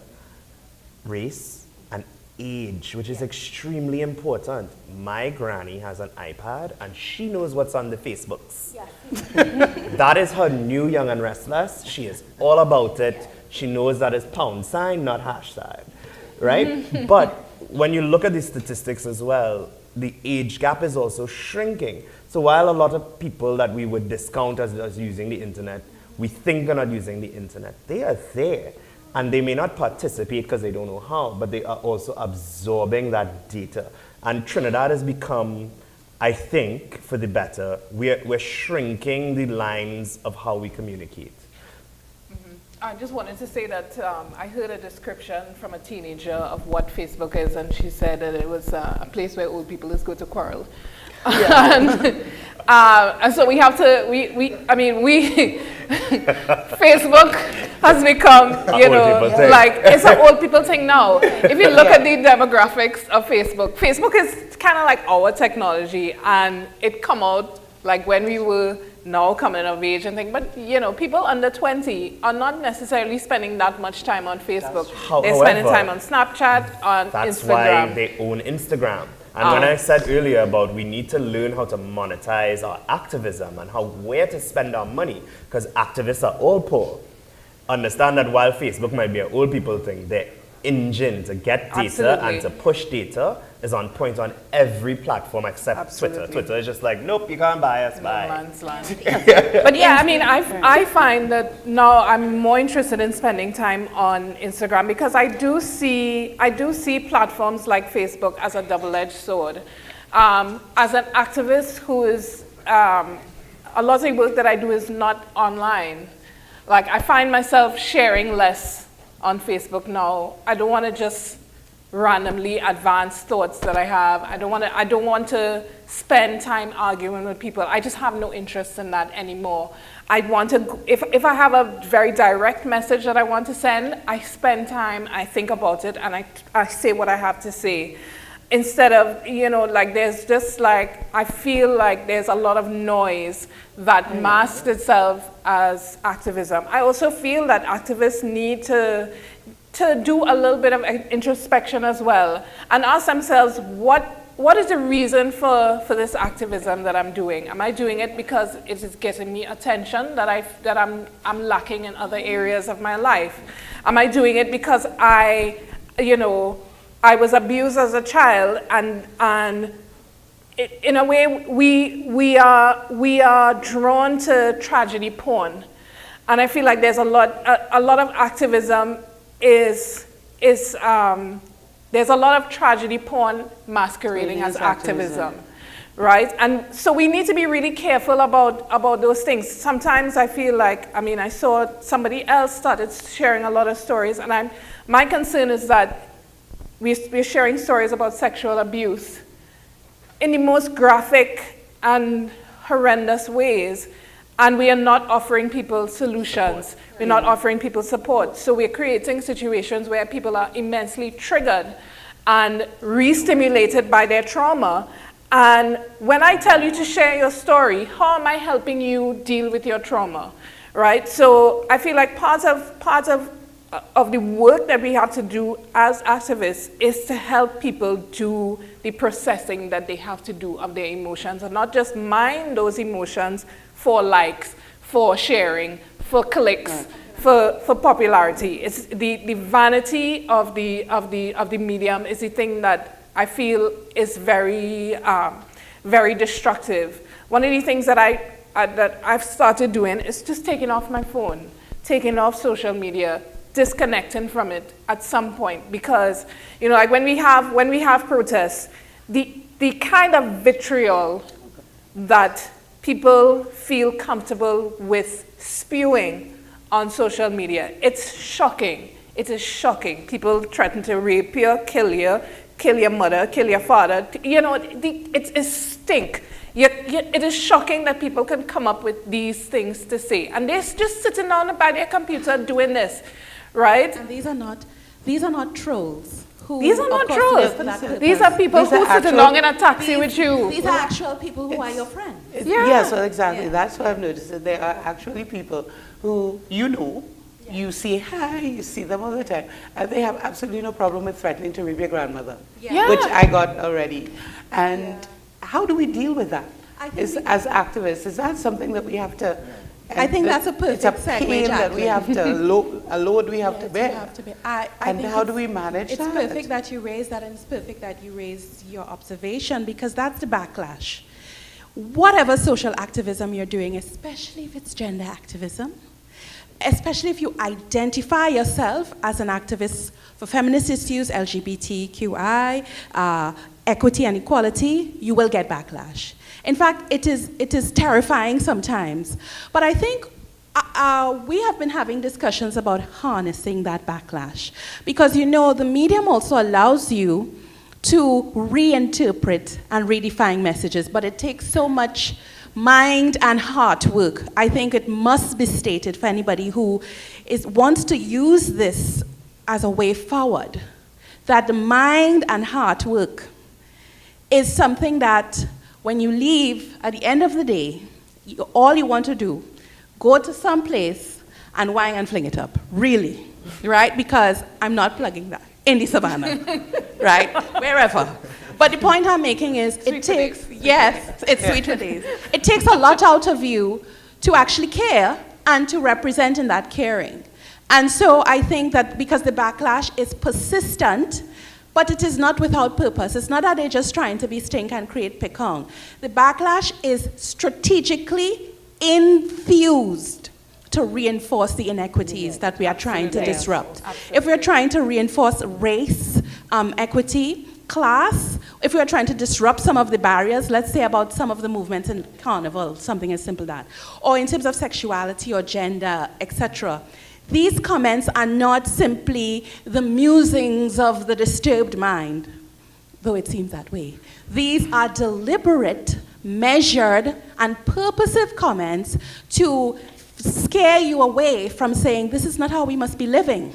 race, and age, which is extremely important. My granny has an iPad and she knows what's on the Facebooks. Yes. That is her new Young and Restless. She is all about it. She knows that it's £, not hashtag, right? But when you look at the statistics as well, the age gap is also shrinking. So while a lot of people that we would discount as using the internet, we think are not using the internet, they are there. And they may not participate because they don't know how, but they are also absorbing that data. And Trinidad has become, I think, for the better, we're shrinking the lines of how we communicate. I just wanted to say that I heard a description from a teenager of what Facebook is, and she said that it was a place where old people just go to quarrel. Yeah. And so we have to, Facebook has become, it's an old people thing now. If you look at the demographics of Facebook, Facebook is kind of like our technology, and it come out like when we were now coming of age and things, but people under 20 are not necessarily spending that much time on Facebook. They're spending time on Snapchat, on that's Instagram. That's why they own Instagram. And when I said earlier about we need to learn how to monetize our activism and where to spend our money, because activists are all poor. Understand that while Facebook might be an old people thing, their engine to get data and to push data is on point on every platform except Twitter. Twitter is just like, nope, you can't buy us, bye. But yeah, I find that now I'm more interested in spending time on Instagram because I do see platforms like Facebook as a double-edged sword. As an activist who is, a lot of the work that I do is not online. Like I find myself sharing less on Facebook now. I don't want to just randomly advance thoughts that I have. I don't want to spend time arguing with people. I just have no interest in that anymore. I want to, if I have a very direct message that I want to send, I spend time, I think about it, and I say what I have to say. Instead of, there's just I feel like there's a lot of noise that masks itself as activism. I also feel that activists need to do a little bit of introspection as well and ask themselves, what is the reason for this activism that I'm doing? Am I doing it because it is getting me attention that I'm lacking in other areas of my life? Am I doing it because I was abused as a child, and in a way we are drawn to tragedy porn, and I feel like there's a lot of activism there's a lot of tragedy porn masquerading as activism, right? And so we need to be really careful about those things. Sometimes I feel like, I saw somebody else started sharing a lot of stories, and my concern is that we're sharing stories about sexual abuse in the most graphic and horrendous ways. and we are not offering people solutions. We're not offering people support. So we're creating situations where people are immensely triggered and re-stimulated by their trauma. And when I tell you to share your story, how am I helping you deal with your trauma, right? So I feel like part of the work that we have to do as activists is to help people do the processing that they have to do of their emotions, and not just mind those emotions for likes, for sharing, for clicks, for popularity. It's the vanity of the medium is the thing that I feel is very very destructive. One of the things that I've started doing is just taking off my phone, taking off social media, disconnecting from it at some point, because like when we have protests, the kind of vitriol that people feel comfortable with spewing on social media, it's shocking. It is shocking. People threaten to rape you, kill your mother, kill your father. It is stink. It is shocking that people can come up with these things to say, and they're just sitting down by their computer doing this. Right? And these are not trolls. These are not trolls. These are people who sit along in a taxi with you. These are actual people who are your friends. Yes, well, exactly. Yeah. That's what I've noticed, that there are actually people who you see hi, you see them all the time, and they have absolutely no problem with threatening to rape your grandmother, which I got already. And how do we deal with that? As activists, is that something that we have to... I think that's a perfect segue, pain that we have to, a load we have to bear. And how do we manage that? It's perfect that you raised that, and it's perfect that you raised your observation, because that's the backlash. Whatever social activism you're doing, especially if it's gender activism, especially if you identify yourself as an activist for feminist issues, LGBTQI, equity and equality, you will get backlash. In fact, it is terrifying sometimes. But I think we have been having discussions about harnessing that backlash. Because the medium also allows you to reinterpret and redefine messages, but it takes so much mind and heart work. I think it must be stated for anybody who wants to use this as a way forward, that the mind and heart work is something that when you leave at the end of the day, all you want to do, go to some place and whine and fling it up, really, right? Because I'm not plugging that in the savannah, right? Wherever. But the point I'm making is it's sweet for days. It takes a lot out of you to actually care and to represent in that caring. And so I think that because the backlash is persistent, but it is not without purpose. It's not that they're just trying to be stink and create pecong. The backlash is strategically infused to reinforce the inequities that we are trying to disrupt. Absolutely. If we're trying to reinforce race, equity, class, if we are trying to disrupt some of the barriers, let's say about some of the movements in Carnival, something as simple as that, or in terms of sexuality or gender, etc., these comments are not simply the musings of the disturbed mind, though it seems that way. These are deliberate, measured, and purposive comments to scare you away from saying, this is not how we must be living.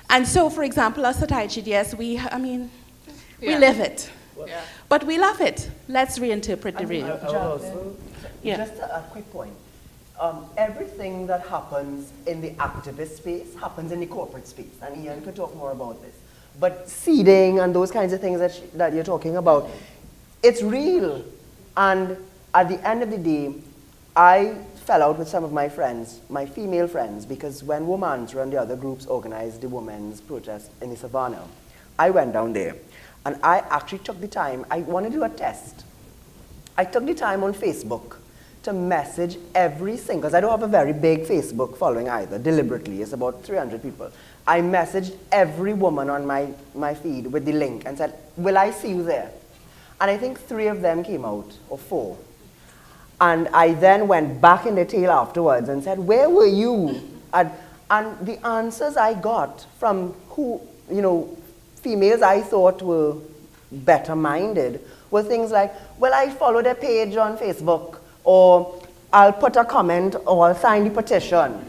And so, for example, us at IGDS, we live it. Yeah. But we love it. Let's reinterpret the real. Just a quick point. Everything that happens in the activist space happens in the corporate space, and Ian could talk more about this. But seeding and those kinds of things that you're talking about, it's real. And at the end of the day, I fell out with some of my friends, my female friends, because when Womantra and the other groups organized the women's protest in the Savannah, I went down there. And I actually took the time, I wanted to do a test. I took the time on Facebook to message every single, because I don't have a very big Facebook following either, deliberately. It's about 300 people. I messaged every woman on my feed with the link and said, will I see you there? And I think 3 of them came out, or 4. And I then went back in the tail afterwards and said, where were you? And the answers I got from females I thought were better minded were things like, well, I followed a page on Facebook, or I'll put a comment or I'll sign the petition.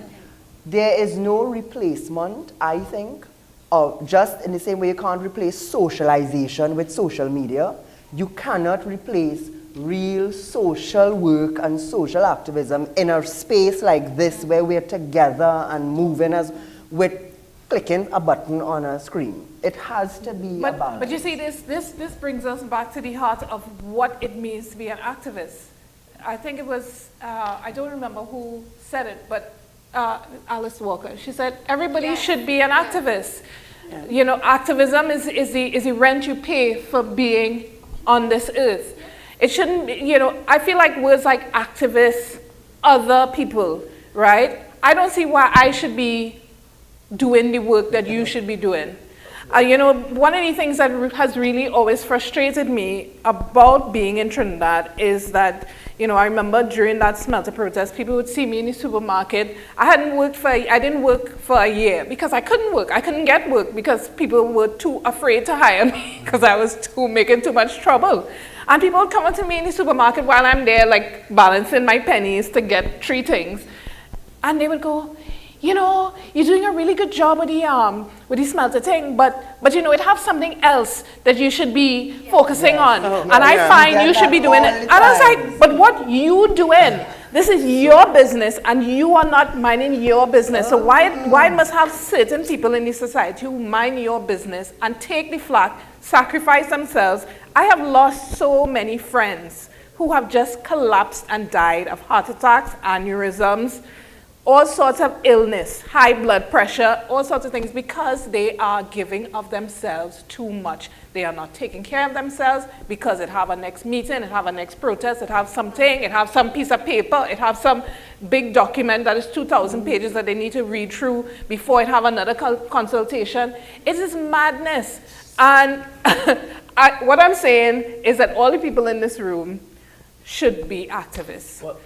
There is no replacement, I think, of just in the same way you can't replace socialization with social media, you cannot replace real social work and social activism in a space like this where we're together and moving as with clicking a button on a screen. It has to be a balance. But you see, this brings us back to the heart of what it means to be an activist. I think it was, I don't remember who said it, but Alice Walker. She said, everybody should be an activist. Yeah. You know, activism is the rent you pay for being on this earth. It shouldn't be, you know, I feel like words like activist, other people, right? I don't see why I should be doing the work that you should be doing. You know, one of the things that has really always frustrated me about being in Trinidad is that, you know, I remember during that smelter protest, people would see me in the supermarket. I didn't work for a year because I couldn't work. I couldn't get work because people were too afraid to hire me because I was making too much trouble. And people would come up to me in the supermarket while I'm there, like balancing my pennies to get 3 things. And they would go, you know, you're doing a really good job with the smelter thing, but you know, it has something else that you should be focusing on. And I find you should be doing it. And I was like, but what you doing? This is your business, and you are not minding your business. So why must have certain people in this society who mind your business and take the flak, sacrifice themselves? I have lost so many friends who have just collapsed and died of heart attacks, aneurysms, all sorts of illness, high blood pressure, all sorts of things, because they are giving of themselves too much. They are not taking care of themselves because it have a next meeting, it have a next protest, it have something, it have some piece of paper, it have some big document that is 2,000 pages that they need to read through before it have another consultation. It is madness. And what I'm saying is that all the people in this room should be activists. Well,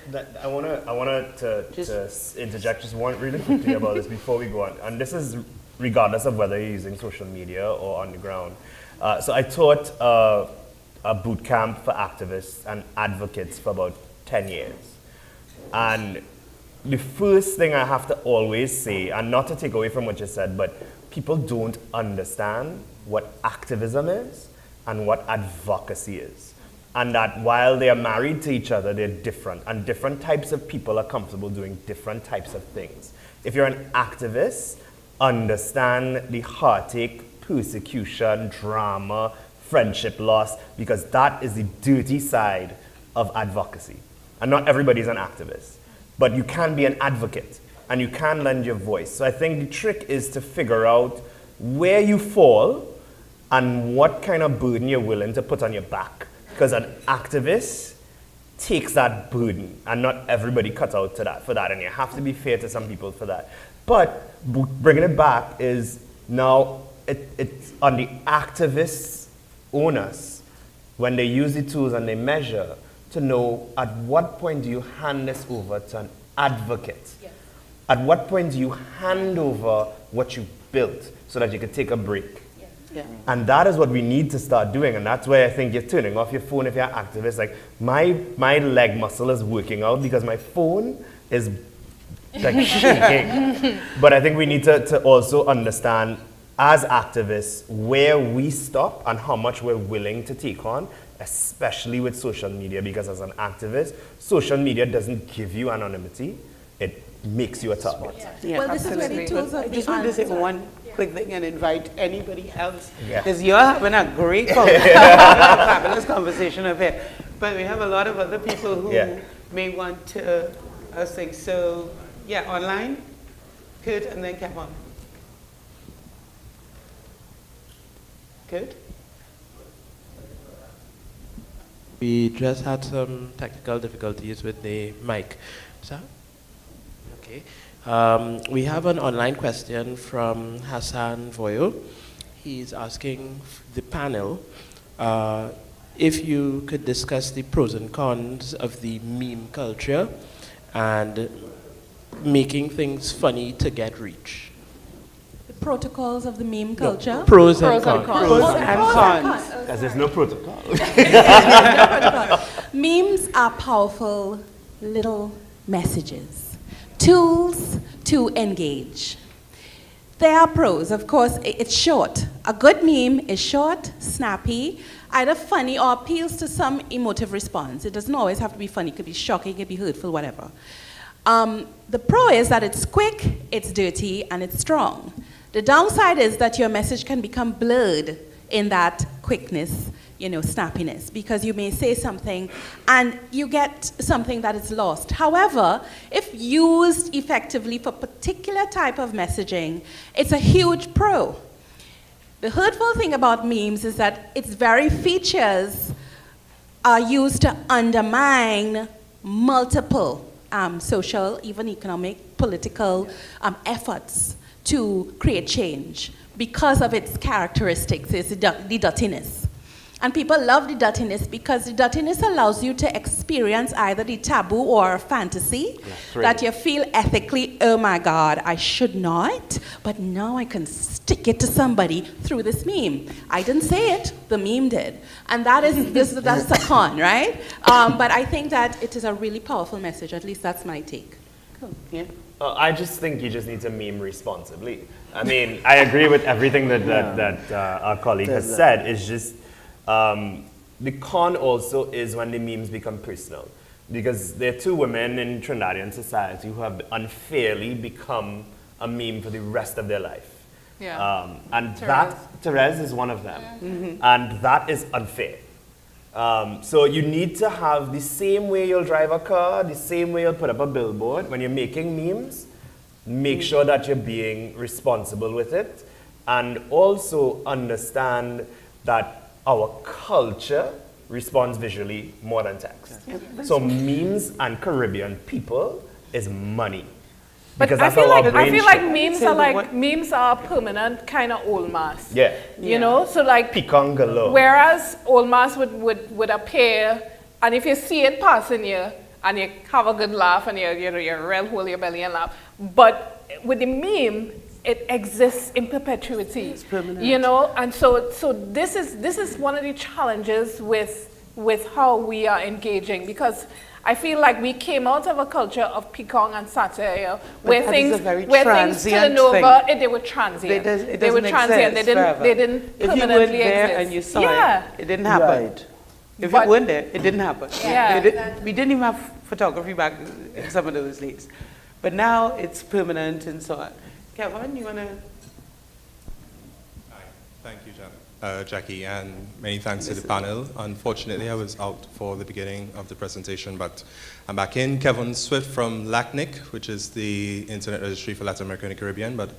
I want to interject just one really quickly about this before we go on. And this is regardless of whether you're using social media or on the ground. So I taught a boot camp for activists and advocates for about 10 years. And the first thing I have to always say, and not to take away from what you said, but people don't understand what activism is and what advocacy is. And that while they are married to each other, they're different. And different types of people are comfortable doing different types of things. If you're an activist, understand the heartache, persecution, drama, friendship loss, because that is the dirty side of advocacy. And not everybody's an activist. But you can be an advocate, and you can lend your voice. So I think the trick is to figure out where you fall and what kind of burden you're willing to put on your back. Because an activist takes that burden, and not everybody cuts out for that, and you have to be fair to some people for that. But bringing it back is now it's on the activists' onus when they use the tools and they measure to know at what point do you hand this over to an advocate? Yes. At what point do you hand over what you built so that you can take a break? Yeah. And that is what we need to start doing, and that's why I think you're turning off your phone if you're an activist. Like my leg muscle is working out because my phone is like shaking. But I think we need to also understand as activists where we stop and how much we're willing to take on, especially with social media, because as an activist, social media doesn't give you anonymity, it makes you a target. Yeah, well, this absolutely. is where the tools of I just want to say one quick thing and invite anybody else, Yeah. because you're having a great fabulous conversation up here. But we have a lot of other people who may want to sing. So, yeah, online, Kurt, and then Kevin. Kurt? We just had some technical difficulties with the mic. So, okay. We have an online question from Hassan Voyo. He's asking the panel if you could discuss the pros and cons of the meme culture and making things funny to get reach. The protocols of the meme culture. No, pros and cons. Pros and cons. Because there's no protocol. Memes are powerful little messages, tools to engage. There are pros. Of course, it's short. A good meme is short, snappy, either funny or appeals to some emotive response. It doesn't always have to be funny. It could be shocking, it could be hurtful, whatever. The pro is that it's quick, it's dirty, and it's strong. The downside is that your message can become blurred in that quickness, snappiness, because you may say something and you get something that is lost. However, if used effectively for a particular type of messaging, it's a huge pro. The hurtful thing about memes is that its very features are used to undermine multiple social, even economic, political efforts to create change because of its characteristics, its the dirtiness. And people love the dirtiness because the dirtiness allows you to experience either the taboo or fantasy that you feel ethically, oh my God, I should not, but now I can stick it to somebody through this meme. I didn't say it, the meme did. And that's a con, right? But I think that it is a really powerful message, at least that's my take. Cool. Yeah. I just think you just need to meme responsibly. I mean, I agree with everything that our colleague has said. It's just, the con also is when the memes become personal. Because there are two women in Trinidadian society who have unfairly become a meme for the rest of their life. Yeah. And Therese is one of them. Mm-hmm. And that is unfair. So you need to have the same way you'll drive a car, the same way you'll put up a billboard. When you're making memes, make sure that you're being responsible with it. And also understand that our culture responds visually more than text. So memes and Caribbean people is money. But Because I that's feel how like our brain memes are permanent kind of old mass. Yeah. You know, so like Pecan galore. whereas old mass would appear, and if you see it passing you and you have a good laugh and you real hold your belly and laugh, but with the meme, it exists in perpetuity. It's permanent. And so this is one of the challenges with how we are engaging, because I feel like we came out of a culture of pecan and satire where things turn over. They were transient. They were transient. They didn't if permanently you weren't there exist. and you saw it didn't happen. Right. If But- you weren't there, it didn't happen. Yeah. We didn't even have photography back in some of those days. But now it's permanent and so on. Kevin, you want to? Hi, thank you, Jackie, and many thanks to the panel. Unfortunately, I was out for the beginning of the presentation, but I'm back in. Kevin Swift from LACNIC, which is the Internet Registry for Latin America and the Caribbean, but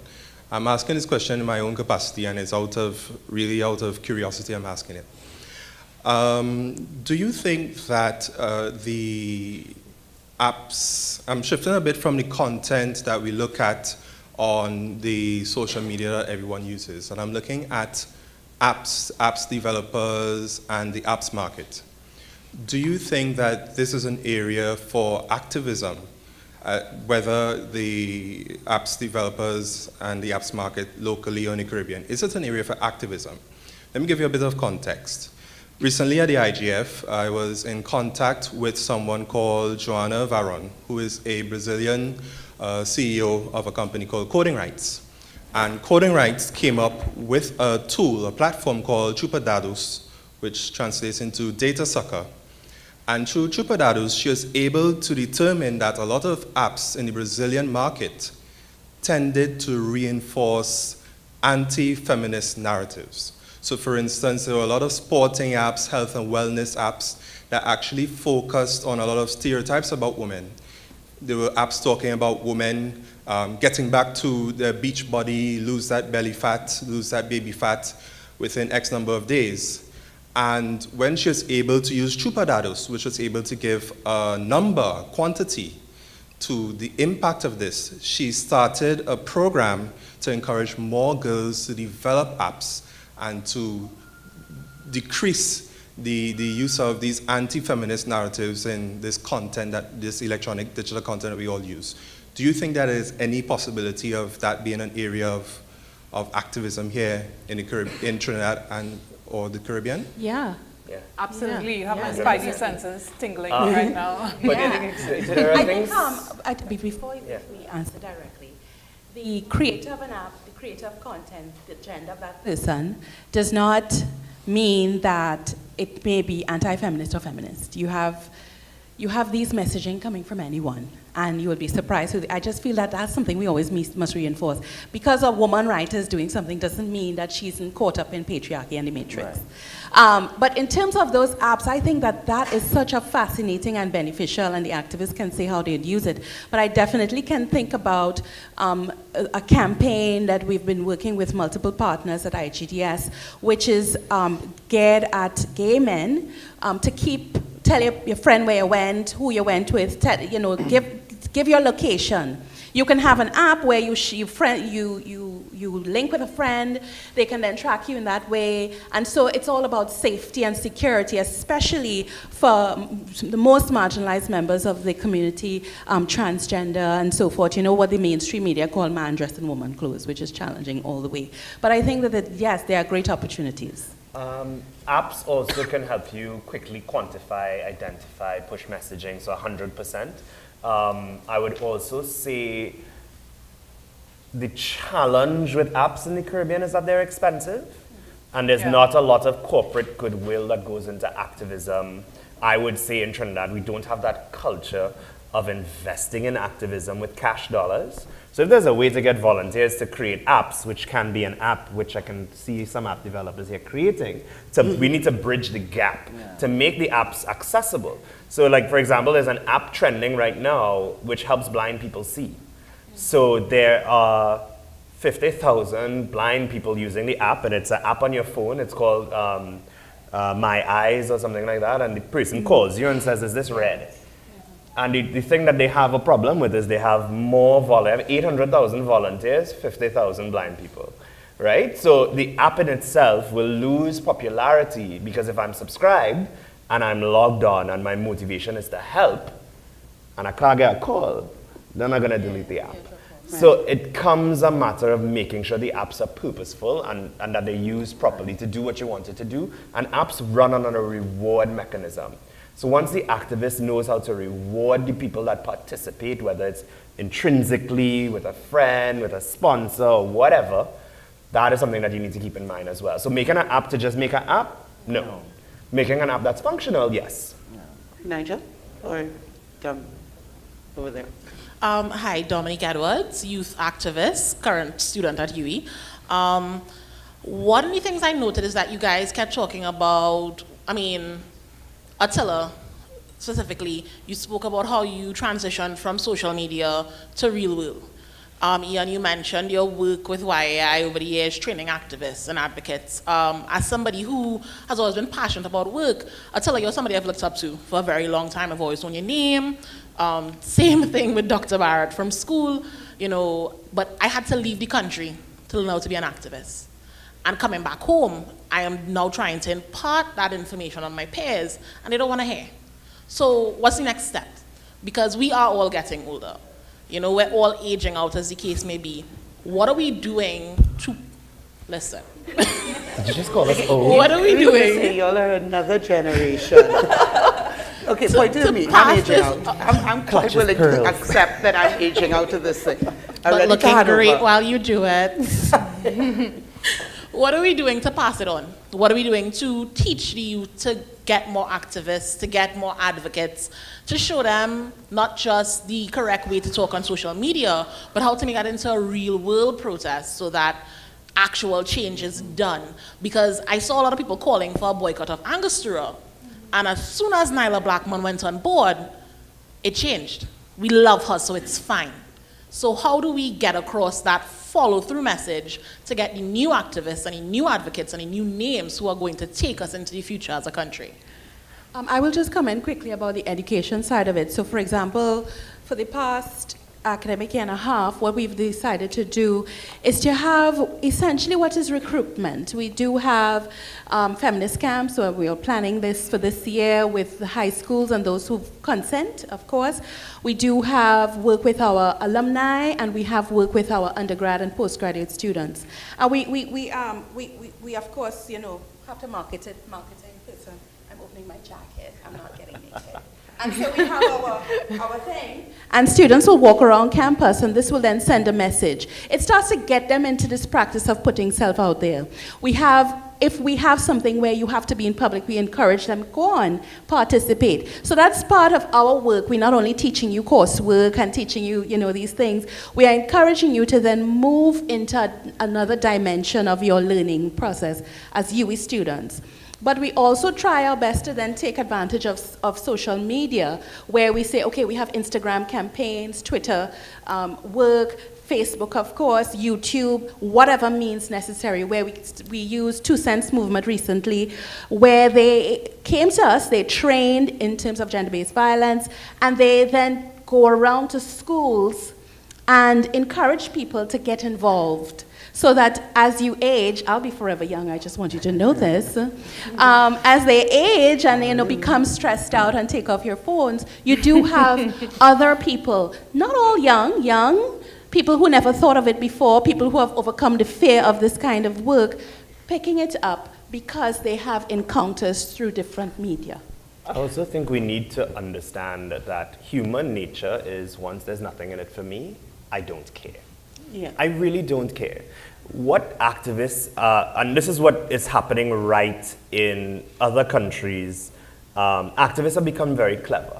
I'm asking this question in my own capacity, and it's out of curiosity I'm asking it. Do you think that the apps, I'm shifting a bit from the content that we look at on the social media that everyone uses, and I'm looking at apps developers and the apps market. Do you think that this is an area for activism, whether the apps developers and the apps market locally or in the Caribbean? Is it an area for activism? Let me give you a bit of context. Recently at the IGF, I was in contact with someone called Joana Varon, who is a Brazilian CEO of a company called Coding Rights. And Coding Rights came up with a tool, a platform called Chupadados, which translates into data sucker. And through Chupadados, she was able to determine that a lot of apps in the Brazilian market tended to reinforce anti-feminist narratives. So for instance, there were a lot of sporting apps, health and wellness apps that actually focused on a lot of stereotypes about women. There were apps talking about women getting back to their beach body, lose that belly fat, lose that baby fat within X number of days. And when she was able to use Chupadados, which was able to give a number, quantity, to the impact of this, she started a program to encourage more girls to develop apps and to decrease the use of these anti-feminist narratives in this content, this electronic digital content that we all use. Do you think there is any possibility of that being an area of activism here in Trinidad or the Caribbean? Yeah. Yeah. Absolutely, you have my Yeah. spidey senses tingling right now. But there are I things. think, before we answer directly, the creator of an app, the creator of content, the gender of that person, does not mean that it may be anti-feminist or feminist. You have these messaging coming from anyone, and you will be surprised. I just feel that that's something we always must reinforce. Because a woman writer is doing something doesn't mean that she's caught up in patriarchy and the matrix. Right. But in terms of those apps, I think that is such a fascinating and beneficial, and the activists can say how they'd use it. But I definitely can think about a campaign that we've been working with multiple partners at IGDS, which is geared at gay men to tell your friend where you went, who you went with, give your location. You can have an app where you link with a friend, they can then track you in that way. And so it's all about safety and security, especially for the most marginalized members of the community, transgender and so forth. You know what the mainstream media call man dressed in woman clothes, which is challenging all the way. But I think that, yes, there are great opportunities. Apps also can help you quickly quantify, identify, push messaging, so 100%. I would also say the challenge with apps in the Caribbean is that they're expensive, and there's not a lot of corporate goodwill that goes into activism. I would say in Trinidad, we don't have that culture of investing in activism with cash dollars. So if there's a way to get volunteers to create apps, which can be an app, which I can see some app developers here creating, we need to bridge the gap to make the apps accessible. So like, for example, there's an app trending right now which helps blind people see. So there are 50,000 blind people using the app, and it's an app on your phone. It's called My Eyes or something like that, and the person calls you and says, is this red? And the thing that they have a problem with is they have they have 800,000 volunteers, 50,000 blind people, right? So the app in itself will lose popularity because if I'm subscribed and I'm logged on and my motivation is to help and I can't get a call, then I'm gonna delete the app. So it comes a matter of making sure the apps are purposeful and that they're used properly to do what you want it to do, and apps run on a reward mechanism. So once the activist knows how to reward the people that participate, whether it's intrinsically, with a friend, with a sponsor, or whatever, that is something that you need to keep in mind as well. So making an app to just make an app? No. Making an app that's functional? Yes. Nigel? Or over there? Hi, Dominique Edwards, youth activist, current student at UWI. One of the things I noted is that you guys kept talking about, Attillah, specifically, you spoke about how you transitioned from social media to real world. Ian, you mentioned your work with YAI over the years, training activists and advocates. As somebody who has always been passionate about work, Attillah, you're somebody I've looked up to for a very long time. I've always known your name. Same thing with Dr. Barratt from school, but I had to leave the country to learn how to be an activist. And coming back home, I am now trying to impart that information on my peers, and they don't want to hear. So what's the next step? Because we are all getting older. We're all aging out, as the case may be. What are we doing to... Listen. Did you just call us old? What are we doing? Say y'all are another generation. Okay, point to me. I'm aging out. I'm quite willing to accept that I'm aging out of this thing. But looking great while you do it. What are we doing to pass it on? What are we doing to teach the youth to get more activists, to get more advocates, to show them not just the correct way to talk on social media, but how to make that into a real world protest so that actual change is done? Because I saw a lot of people calling for a boycott of Angostura, and as soon as Nyla Blackman went on board, it changed. We love her, so it's fine. So how do we get across that follow-through message to get the new activists and the new advocates and the new names who are going to take us into the future as a country? I will just comment quickly about the education side of it. So for example, for the past academic year and a half, what we've decided to do is to have essentially what is recruitment. We do have feminist camps, so we are planning this for this year with the high schools and those who consent, of course. We do have work with our alumni, and we have work with our undergrad and postgraduate students. And we of course, have to marketing person opening my jacket. I'm not getting naked. And so we have our thing. And students will walk around campus, and this will then send a message. It starts to get them into this practice of putting self out there. If we have something where you have to be in public, we encourage them, go on, participate. So that's part of our work. We're not only teaching you coursework and teaching you, these things. We are encouraging you to then move into another dimension of your learning process as UE students. But we also try our best to then take advantage of social media, where we say, okay, we have Instagram campaigns, Twitter work, Facebook, of course, YouTube, whatever means necessary, where we used 2 Cents Movement recently, where they came to us, they trained in terms of gender-based violence, and they then go around to schools and encourage people to get involved. So that as you age, I'll be forever young, I just want you to know this. As they age and become stressed out and take off your phones, you do have other people, not all young, people who never thought of it before, people who have overcome the fear of this kind of work, picking it up because they have encounters through different media. I also think we need to understand that human nature is, once there's nothing in it for me, I don't care. Yeah. I really don't care. What activists, and this is what is happening right in other countries, activists have become very clever.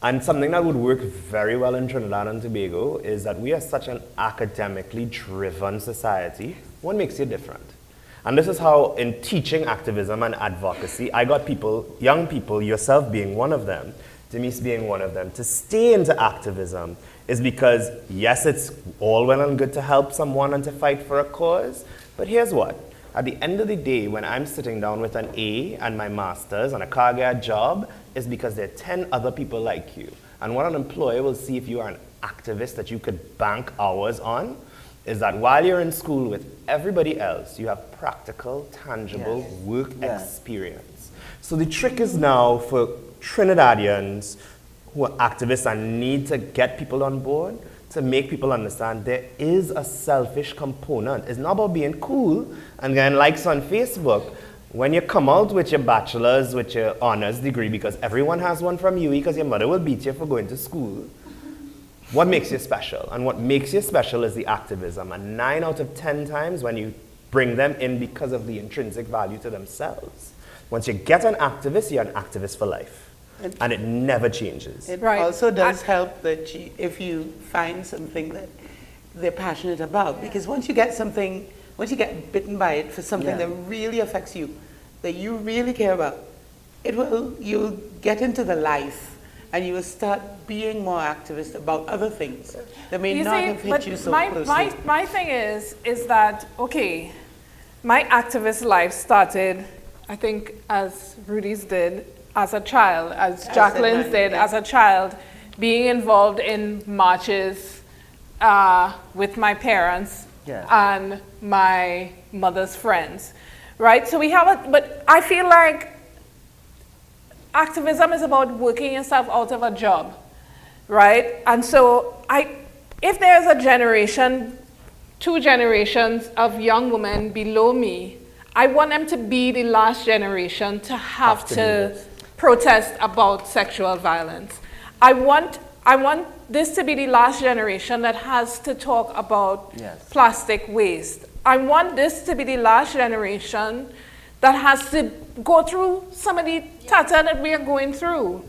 And something that would work very well in Trinidad and Tobago is that we are such an academically driven society. What makes you different? And this is how, in teaching activism and advocacy, I got people, young people, yourself being one of them, Denise being one of them, to stay into activism is because, yes, it's all well and good to help someone and to fight for a cause, but here's what. At the end of the day, when I'm sitting down with an A and my master's and I can't get a job, is because there are 10 other people like you. And what an employer will see if you are an activist that you could bank hours on is that while you're in school with everybody else, you have practical, tangible work experience. So the trick is now for Trinidadians who are activists and need to get people on board, to make people understand there is a selfish component. It's not about being cool and getting likes on Facebook. When you come out with your bachelor's, with your honors degree, because everyone has one from UE because your mother will beat you for going to school, what makes you special? And what makes you special is the activism. And 9 out of 10 times when you bring them in because of the intrinsic value to themselves, once you get an activist, you're an activist for life. And it never changes. It also does help that if you find something that they're passionate about, because once you get bitten by it for something that really affects you, that you really care about, you'll get into the life and you will start being more activist about other things that may not have hit you so closely. My thing is that, okay, my activist life started, I think, as Rudy's did, as a child, as Jacqueline's did as a child, being involved in marches with my parents and my mother's friends, right? So we have but I feel like activism is about working yourself out of a job, right? And so if there's a generation, 2 generations of young women below me, I want them to be the last generation to have to protest about sexual violence. I want this to be the last generation that has to talk about plastic waste. I want this to be the last generation that has to go through some of the tata that we are going through.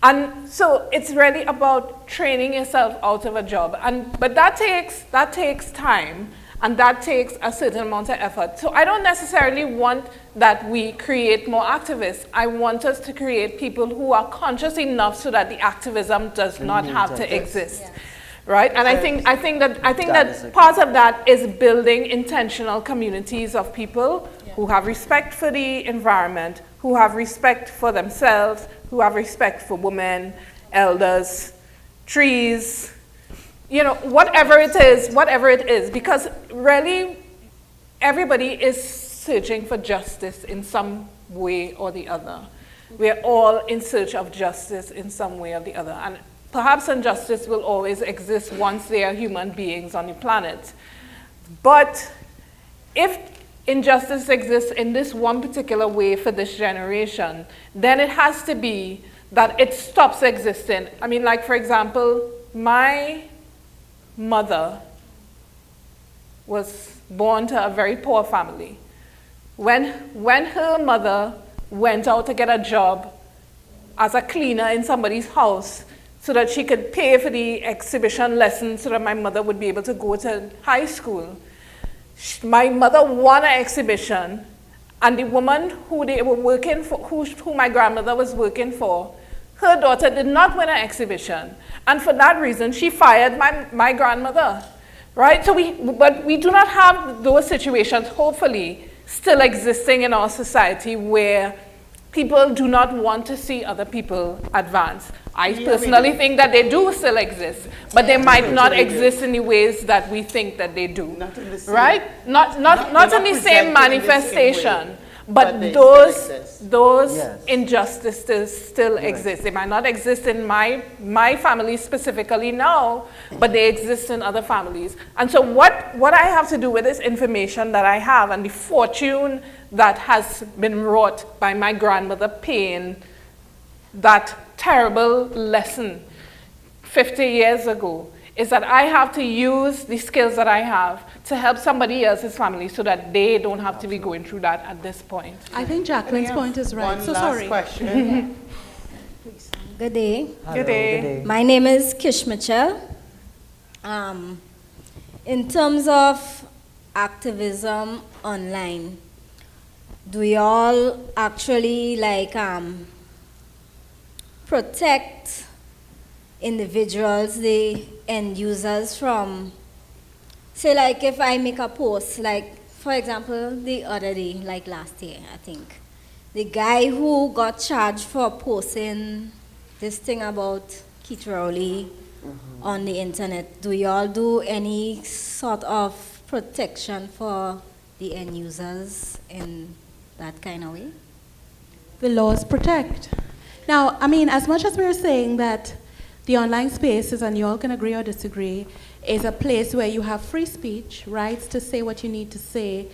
And so it's really about training yourself out of a job. But that takes time. And that takes a certain amount of effort. So I don't necessarily want that we create more activists. I want us to create people who are conscious enough so that the activism does not have to exist, right? And I think that part of that is building intentional communities of people who have respect for the environment, who have respect for themselves, who have respect for women, elders, trees, whatever it is, because really everybody is searching for justice in some way or the other. We're all in search of justice in some way or the other. And perhaps injustice will always exist once there are human beings on the planet. But if injustice exists in this one particular way for this generation, then it has to be that it stops existing. I mean, like, for example, my mother was born to a very poor family. When her mother went out to get a job as a cleaner in somebody's house so that she could pay for the exhibition lessons so that my mother would be able to go to high school, my mother won an exhibition, and the woman who they were working for, who my grandmother was working for, her daughter did not win an exhibition. And for that reason, she fired my grandmother, right? So but we do not have those situations, hopefully, still existing in our society where people do not want to see other people advance. I personally think that they do still exist, but they might not exist in the ways that we think that they do, Not in the same, right? Not in the same manifestation, but they those still exist. Yes. injustices still exist. They might not exist in my family specifically now, but they exist in other families. And so what I have to do with this information that I have and the fortune that has been wrought by my grandmother paying that terrible lesson 50 years ago is that I have to use the skills that I have to help somebody else's family so that they don't have to be going through that at this point. I think Jacqueline's point is right. One So last sorry. question. Good day. Good day. My name is Kish Mitchell. In terms of activism online, do y'all actually protect individuals, the end users from, say like if I make a post, like for example, the other day, like last year, I think, the guy who got charged for posting this thing about Keith Rowley on the internet, do y'all do any sort of protection for the end users in that kind of way? The laws protect. Now, I mean, as much as we're saying that the online space is, and you all can agree or disagree, is a place where you have free speech, rights to say what you need to say,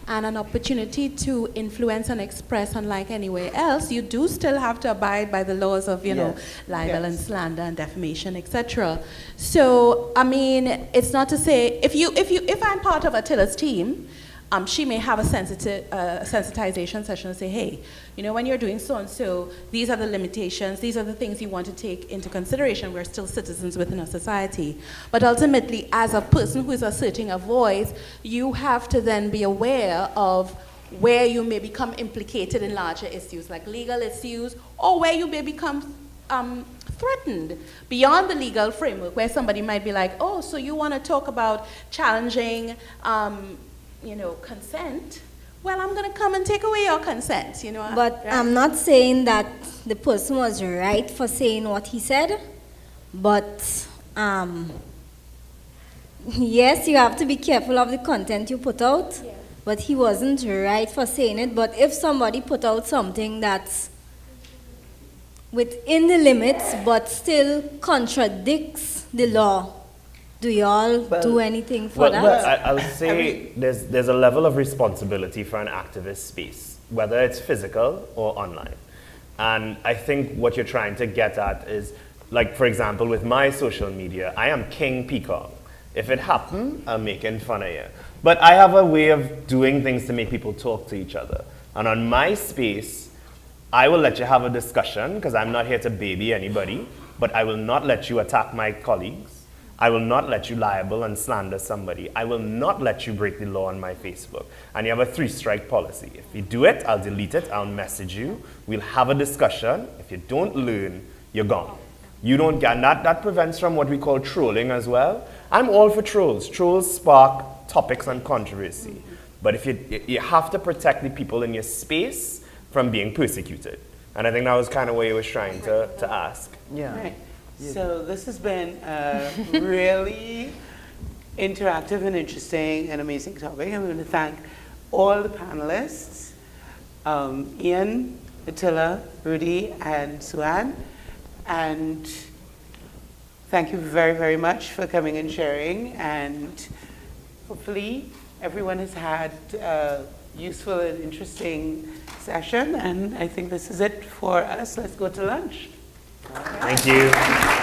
and an opportunity to influence and express, unlike anywhere else, you do still have to abide by the laws of, you know, libel and slander and defamation, etc. So, I mean, it's not to say, if I'm part of Attillah's team, she may have a sensitization session and say, hey, you know, when you're doing so-and-so, these are the limitations, these are the things you want to take into consideration. We're still citizens within a society. But ultimately, as a person who is asserting a voice, you have to then be aware of where you may become implicated in larger issues, like legal issues, or where you may become threatened beyond the legal framework, where somebody might be like, oh, so you want to talk about challenging you know, consent, well, I'm going to come and take away your consent, you know. But right? I'm not saying that the person was right for saying what he said, but yes, you have to be careful of the content you put out, but he wasn't right for saying it. But if somebody put out something that's within the limits but still contradicts the law, do y'all do anything for that? Well, I would say there's a level of responsibility for an activist space, whether it's physical or online. And I think what you're trying to get at is, like, for example, with my social media, I am King Peacock. If it happened, I'm making fun of you. But I have a way of doing things to make people talk to each other. And on my space, I will let you have a discussion, because I'm not here to baby anybody, but I will not let you attack my colleagues. I will not let you libel and slander somebody. I will not let you break the law on my Facebook. And you have a 3-strike policy. If you do it, I'll delete it, I'll message you, we'll have a discussion. If you don't learn, you're gone. You don't get, and that prevents from what we call trolling as well. I'm all for trolls. Trolls spark topics and controversy. But if you have to protect the people in your space from being persecuted. And I think that was kind of what you was trying to ask. Yeah. Right. So this has been a really interactive and interesting and amazing topic. I'm going to thank all the panelists, Ian, Attillah, Rudy, and Suan. And thank you very, very much for coming and sharing. And hopefully everyone has had useful and interesting session, and I think this is it for us. Let's go to lunch. Thank you.